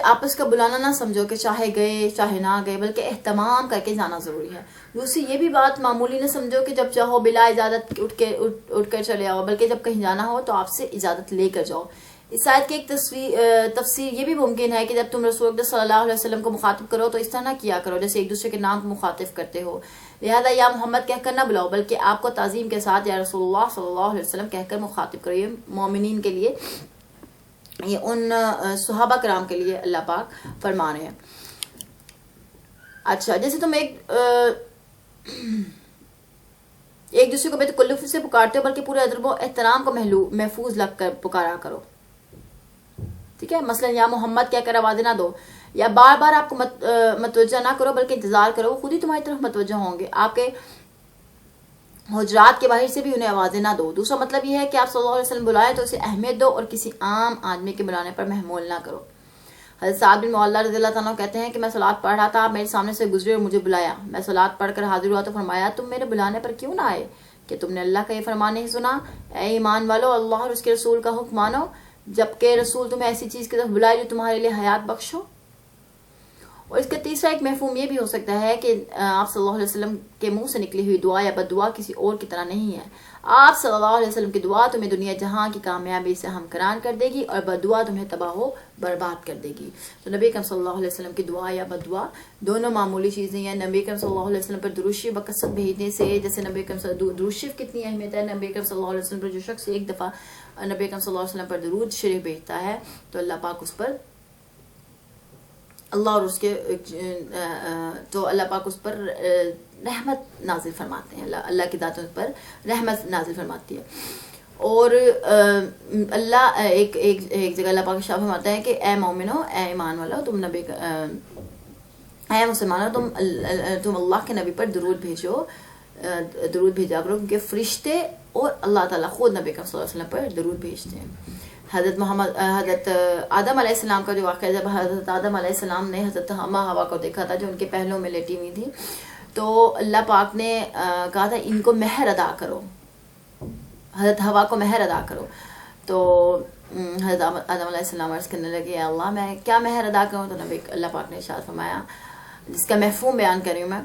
آپس کا بلانا نہ سمجھو کہ چاہے گئے چاہے نہ گئے، بلکہ اہتمام کر کے جانا ضروری ہے۔ دوسری یہ بھی بات معمولی نہ سمجھو کہ جب چاہو بلا اجازت اٹھ کر چلے آؤ، بلکہ جب کہیں جانا ہو تو آپ سے اجازت لے کر جاؤ۔ اس آیت کی ایک تفسیر یہ بھی ممکن ہے کہ جب تم رسول اکرم صلی اللہ علیہ وسلم کو مخاطب کرو تو اس طرح نہ کیا کرو جیسے ایک دوسرے کے نام کو مخاطب کرتے ہو، لہذا یا محمد کہہ کر نہ بلاؤ، بلکہ آپ کو تعظیم کے ساتھ یا رسول اللہ صلی اللہ علیہ وسلم کہہ کر مخاطب کرو۔ یہ مومنین کے لیے، یہ ان صحابہ کرام کے لیے اللہ پاک فرما رہے ہیں۔ اچھا، جیسے تم ایک دوسرے کو بے تکلف سے پکارتے ہو بلکہ پورے ادب و احترام کو محفوظ لگ کر پکارا کرو، ٹھیک ہے؟ مثلا یا محمد کہہ کر آوازیں نہ دو، یا بار بار آپ کو متوجہ نہ کرو بلکہ انتظار کرو، وہ خود ہی تمہاری طرف متوجہ ہوں گے۔ آپ کے حجرات کے باہر سے بھی انہیں آوازیں نہ دو۔ دوسرا مطلب یہ ہے کہ آپ صلی اللہ علیہ وسلم بلائیں تو اسے اہمیت دو اور کسی عام آدمی کے بلانے پر محمول نہ کرو۔ حضرت سعد بن معلہ رضی اللہ تعالیٰ کہتے ہیں کہ میں صلوات پڑھ رہا تھا، آپ میرے سامنے سے گزرے اور مجھے بلایا، میں صلوات پڑھ کر حاضر ہوا تو فرمایا تم میرے بلانے پر کیوں نہ آئے؟ کہ تم نے اللہ کا یہ فرمان نہیں سنا، اے ایمان والو اللہ اور اس کے رسول کا حکم مانو، جبکہ رسول تمہیں ایسی چیز کی طرف بلائے جو تمہارے لیے حیات بخش ہو۔ اور اس کا تیسرا ایک مفہوم یہ بھی ہو سکتا ہے کہ آپ صلی اللہ علیہ وسلم کے منہ سے نکلی ہوئی دعا یا بد دعا کسی اور کی طرح نہیں ہے۔ آپ صلی اللہ علیہ وسلم کی دعا تمہیں دنیا جہاں کی کامیابی سے ہمکنار کر دے گی اور بد دعا تمہیں تباہ و برباد کر دے گی۔ تو نبی کریم صلی اللہ علیہ وسلم کی دعا یا بد دعا دونوں معمولی چیزیں ہیں۔ نبی کریم صلی اللہ علیہ وسلم پر درود شریف بکثرت بھیجنے سے، جیسے نبی کریم درود شریف کتنی اہمیت ہے، نبی کریم صلی اللہ علیہ وسلم پر جو شخص ایک دفعہ نبی کریم صلی اللہ علیہ وسلم پر درود شریف بھیجتا ہے تو اللہ پاک اس پر رحمت نازل فرماتے ہیں، اللہ کی ذات پر رحمت نازل فرماتی ہے۔ اور اللہ ایک جگہ اللہ پاک شاہ فرماتا ہے کہ اے مومنو، اے ایمان والو، تم نبی اے مسلمانوں، تم اللہ کے نبی پر درود بھیجا کرو، کیونکہ فرشتے اور اللہ تعالیٰ خود نبی صلی اللہ علیہ وسلم پر درود بھیجتے ہیں۔ حضرت آدم علیہ السلام کا جو واقعہ، جب حضرت آدم علیہ السلام نے حضرت ہوا کو دیکھا تھا جو ان کے پہلوں میں لیٹی ہوئی تھی، تو اللہ پاک نے کہا تھا ان کو مہر ادا کرو، حضرت ہوا کو مہر ادا کرو۔ تو حضرت آدم علیہ السلام عرض کرنے لگے یا اللہ میں کیا مہر ادا کروں؟ تو اللہ پاک نے ارشاد فرمایا، جس کا مفہوم بیان کر رہی ہوں میں،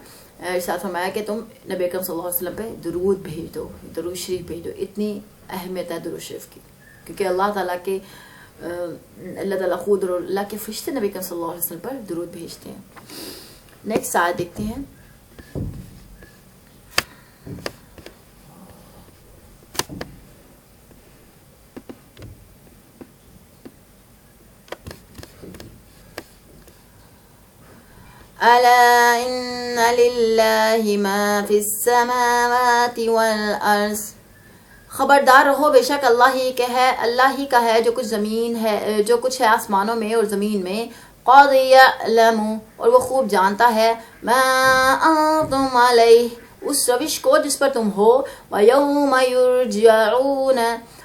ارشاد فرمایا کہ تم نبی اکرم صلی اللہ علیہ وسلم پہ درود بھیج دو، درود شریف بھیج دو۔ اتنی اہمیت ہے درود شریف کی، کیونکہ اللہ تعالیٰ خود اور اللہ کے فرشتے نبی کریم صلی اللہ علیہ وسلم پر درود بھیجتے ہیں۔ نیکسٹ آیت دیکھتے ہیں۔ الا ان للہ ما فی السماوات والارض، خبردار رہو بے شک اللہ ہی کا ہے جو کچھ ہے آسمانوں میں اور زمین میں، قد یعلم، اور وہ خوب جانتا ہے، ما انتم علیہ، اس روش کو جس پر تم ہو، وَيَوْمَ يُرْجَعُونَ،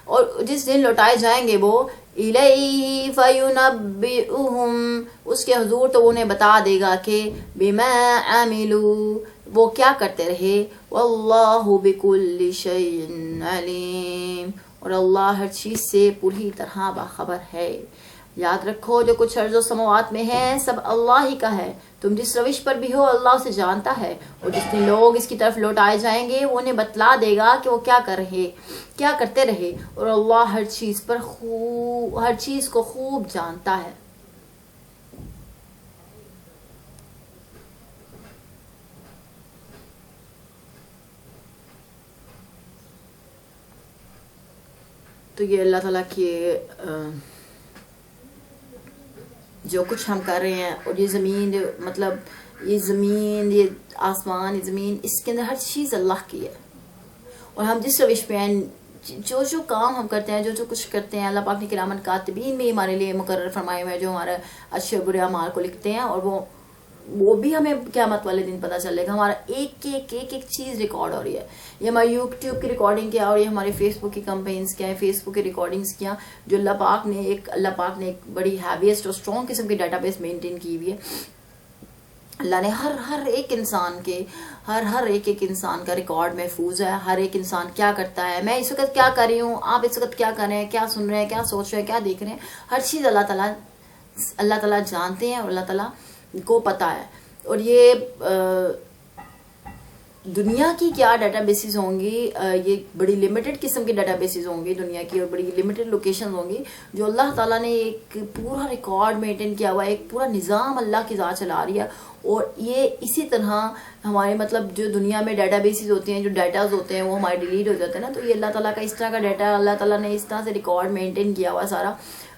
اور جس دن لوٹائے جائیں گے وہ، إِلَيْهِ فَيُنَبِّئُهُمْ، اس کے حضور تو انہیں بتا دے گا کہ بِمَا عَمِلُوا، وہ کیا کرتے رہے، وَاللَّهُ بِكُلِّ شَيْءٍ عَلِيمٌ، اور اللہ ہر چیز سے پوری طرح باخبر ہے۔ یاد رکھو جو کچھ ارض و سماوات میں ہے سب اللہ ہی کا ہے، تم جس روش پر بھی ہو اللہ اسے جانتا ہے، اور جس دن لوگ اس کی طرف لوٹائے جائیں گے وہ انہیں بتلا دے گا کہ وہ کیا کرتے رہے، اور اللہ ہر چیز کو خوب جانتا ہے۔ تو یہ اللہ تعالیٰ کی جو کچھ ہم کر رہے ہیں، اور یہ زمین، مطلب یہ زمین، یہ آسمان، یہ زمین، اس کے اندر ہر چیز اللہ کی ہے، اور ہم جس روش پہ ہیں، جو کام ہم کرتے ہیں، جو کچھ کرتے ہیں، اللہ پاک نے کرامن کاتبین میں ہمارے لیے مقرر فرمائے ہوئے ہیں جو ہمارے اچھے اور برے اعمال کو لکھتے ہیں، اور وہ بھی ہمیں قیامت والے دن پتہ چلے گا، ہمارا ایک چیز ریکارڈ ہو رہی ہے۔ یہ ہماری یوٹیوب کی ریکارڈنگ کیا، اور یہ ہمارے فیس بک کی کمپینز کیا ہے، فیس بک کی ریکارڈنگز کیا، جو اللہ پاک نے ایک بڑی ہیویسٹ اور اسٹرانگ قسم کی ڈیٹا بیس مینٹین کی ہوئی ہے۔ اللہ نے ہر ایک انسان کے ہر ایک انسان کا ریکارڈ محفوظ ہے، ہر ایک انسان کیا کرتا ہے، میں اس وقت کیا کر رہی ہوں، آپ اس وقت کیا کر رہے ہیں، کیا سن رہے ہیں، کیا سوچ رہے ہیں، کیا دیکھ رہے ہیں، ہر چیز اللہ تعالیٰ جانتے ہیں، اور اللہ تعالیٰ کو پتہ ہے۔ اور یہ دنیا کی کیا ڈیٹا بیسز ہوں گی، یہ بڑی لمیٹڈ قسم کی ڈیٹا بیسز ہوں گی دنیا کی، اور بڑی لمیٹڈ لوکیشن ہوں گی جو اللہ تعالیٰ نے ایک پورا ریکارڈ مینٹین کیا ہوا ہے، ایک پورا نظام اللہ کی ذات چلا رہی ہے۔ اور یہ اسی طرح ہمارے مطلب جو دنیا میں ڈیٹا بیسز ہوتے ہیں، جو ڈیٹاز ہوتے ہیں وہ ہمارے ڈیلیٹ ہو جاتے ہیں نا، تو یہ اللہ تعالیٰ کا اس طرح کا ڈیٹا اللہ تعالیٰ نے اس طرح سے ریکارڈ مینٹین کیا ہوا سارا،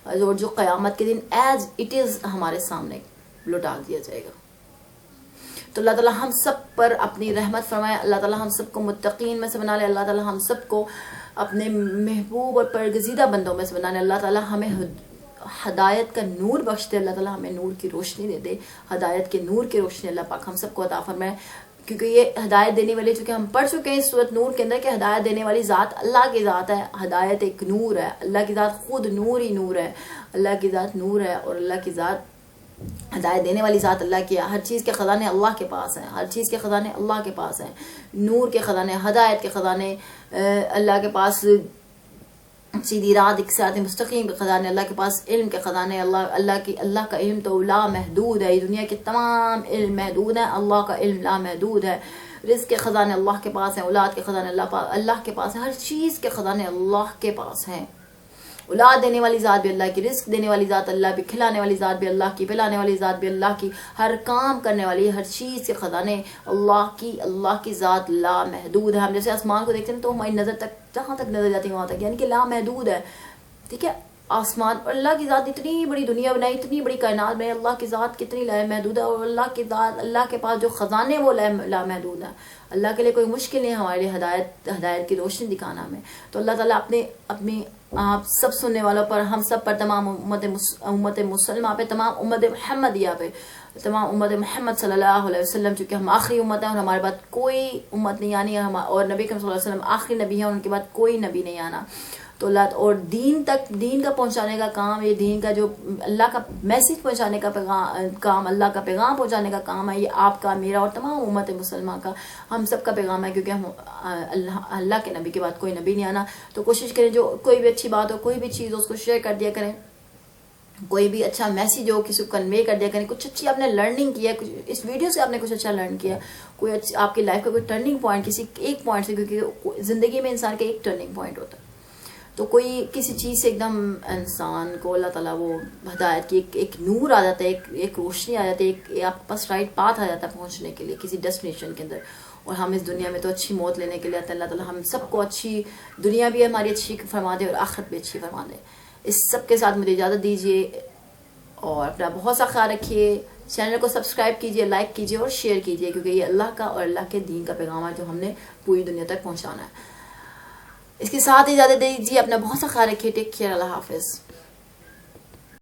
اور جو قیامت کے دن ایز اٹ از ہمارے سامنے لوٹا دیا جائے گا۔ تو اللہ تعالیٰ ہم سب پر اپنی رحمت فرمائے، اللہ تعالیٰ ہم سب کو متقین میں سے بنا لے، اللہ تعالیٰ ہم سب کو اپنے محبوب اور پرگزیدہ بندوں میں سے بنا لے، اللہ تعالیٰ ہمیں ہدایت کا نور بخش دے، اللہ تعالیٰ ہمیں نور کی روشنی دے دے، ہدایت کے نور کی روشنی اللہ پاک ہم سب کو عطا فرمائے، کیونکہ یہ ہدایت دینے والی، چونکہ ہم پڑھ چکے ہیں اس سورۃ نور کے اندر کہ ہدایت دینے والی ذات اللہ کی ذات ہے، ہدایت ایک نور ہے، اللہ کی ذات خود نور ہی نور ہے، اللہ کی ذات نور ہے، اور اللہ کی ذات ہدایت دینے والی ذات اللہ کی ہے۔ ہر چیز کے خزانے اللہ کے پاس ہیں، ہر چیز کے خزانے اللہ کے پاس ہیں، نور کے خزانے، ہدایت کے خزانے اللہ کے پاس، سیدھی راہ صراط مستقیم کے خزانے اللہ کے پاس، علم کے خزانے اللہ کا علم تو لا محدود ہے، یہ دنیا کے تمام علم محدود ہیں، اللہ کا علم لا محدود ہے، رزق کے خزانے اللہ کے پاس ہیں، اولاد کے خزانے اللہ کے پاس ہیں، ہر چیز کے خزانے اللہ کے پاس ہیں۔ اولاد دینے والی ذات بھی اللہ کی، رزق دینے والی ذات اللہ بھی، کھلانے والی ذات بھی اللہ کی، پلانے والی ذات بھی اللہ کی، ہر کام کرنے والی ہر چیز کے خزانے اللہ کی ذات لا محدود ہے۔ ہم جیسے آسمان کو دیکھتے ہیں تو ہماری نظر تک جہاں تک نظر جاتی ہے وہاں تک، یعنی کہ لا محدود ہے، ٹھیک ہے، آسمان، اور اللہ کی ذات اتنی بڑی دنیا بنائی، اتنی بڑی کائنات میں اللہ کی ذات کتنی لا محدود ہے، اور اللہ کی ذات، اللہ کے پاس جو خزانے وہ لا محدود ہیں۔ اللہ کے لیے کوئی مشکل نہیں ہمارے لیے ہدایت کی روشنی دکھانا ہمیں۔ تو اللہ تعالیٰ اپنی آپ سب سننے والوں پر، ہم سب پر، تمام امت مسلمہ پہ، تمام امت محمدیہ پہ، تمام امت محمد صلی اللہ علیہ وسلم، چونکہ ہم آخری امت ہیں اور ہمارے بعد کوئی امت نہیں آنی ہے، اور نبی کریم صلی اللہ علیہ وسلم آخری نبی ہیں اور ان کے بعد کوئی نبی نہیں آنا۔ تو اللہ اور دین کا پہنچانے کا کام، یہ دین کا جو اللہ کا میسج پہنچانے کا کام، اللہ کا پیغام پہنچانے کا کام ہے، یہ آپ کا، میرا اور تمام امت مسلمہ کا، ہم سب کا پیغام ہے، کیونکہ ہم اللہ کے نبی کے بعد کوئی نبی نہیں آنا۔ تو کوشش کریں جو کوئی بھی اچھی بات ہو، کوئی بھی چیز ہو، اس کو شیئر کر دیا کریں، کوئی بھی اچھا میسیج ہو کسی کو کنوے کر دیا کریں، کچھ اچھی آپ نے لرننگ کی ہے، اس ویڈیو سے آپ نے کچھ اچھا لرن کیا، کوئی آپ کی لائف کا کوئی ٹرننگ پوائنٹ، کسی ایک پوائنٹ سے، کیونکہ زندگی میں انسان کا ایک ٹرننگ پوائنٹ ہوتا ہے، تو کوئی کسی چیز سے ایک دم انسان کو اللہ تعالیٰ وہ ہدایت کی ایک نور آ جاتا ہے، ایک روشنی آ جاتی ہے، آپ کے پاس رائٹ پاتھ آ جاتا ہے پہنچنے کے لیے کسی ڈیسٹینیشن کے اندر، اور ہم اس دنیا میں تو اچھی موت لینے کے لیے آتے ہیں۔ اللہ تعالیٰ ہم سب کو اچھی دنیا بھی ہماری اچھی فرما دے اور آخرت بھی اچھی فرما دے۔ اس سب کے ساتھ مجھے اجازت دیجیے، اور اپنا بہت سا خیال رکھیے، چینل کو سبسکرائب کیجیے، لائک کیجیے اور شیئر کیجیے، کیونکہ یہ اللہ کا اور اللہ کے دین کا پیغام ہے جو ہم نے پوری دنیا تک پہنچانا ہے۔ اس کے ساتھ اجازت دیجیے، اپنا بہت سا خیال رکھیے، ٹیک کیئر، اللہ حافظ۔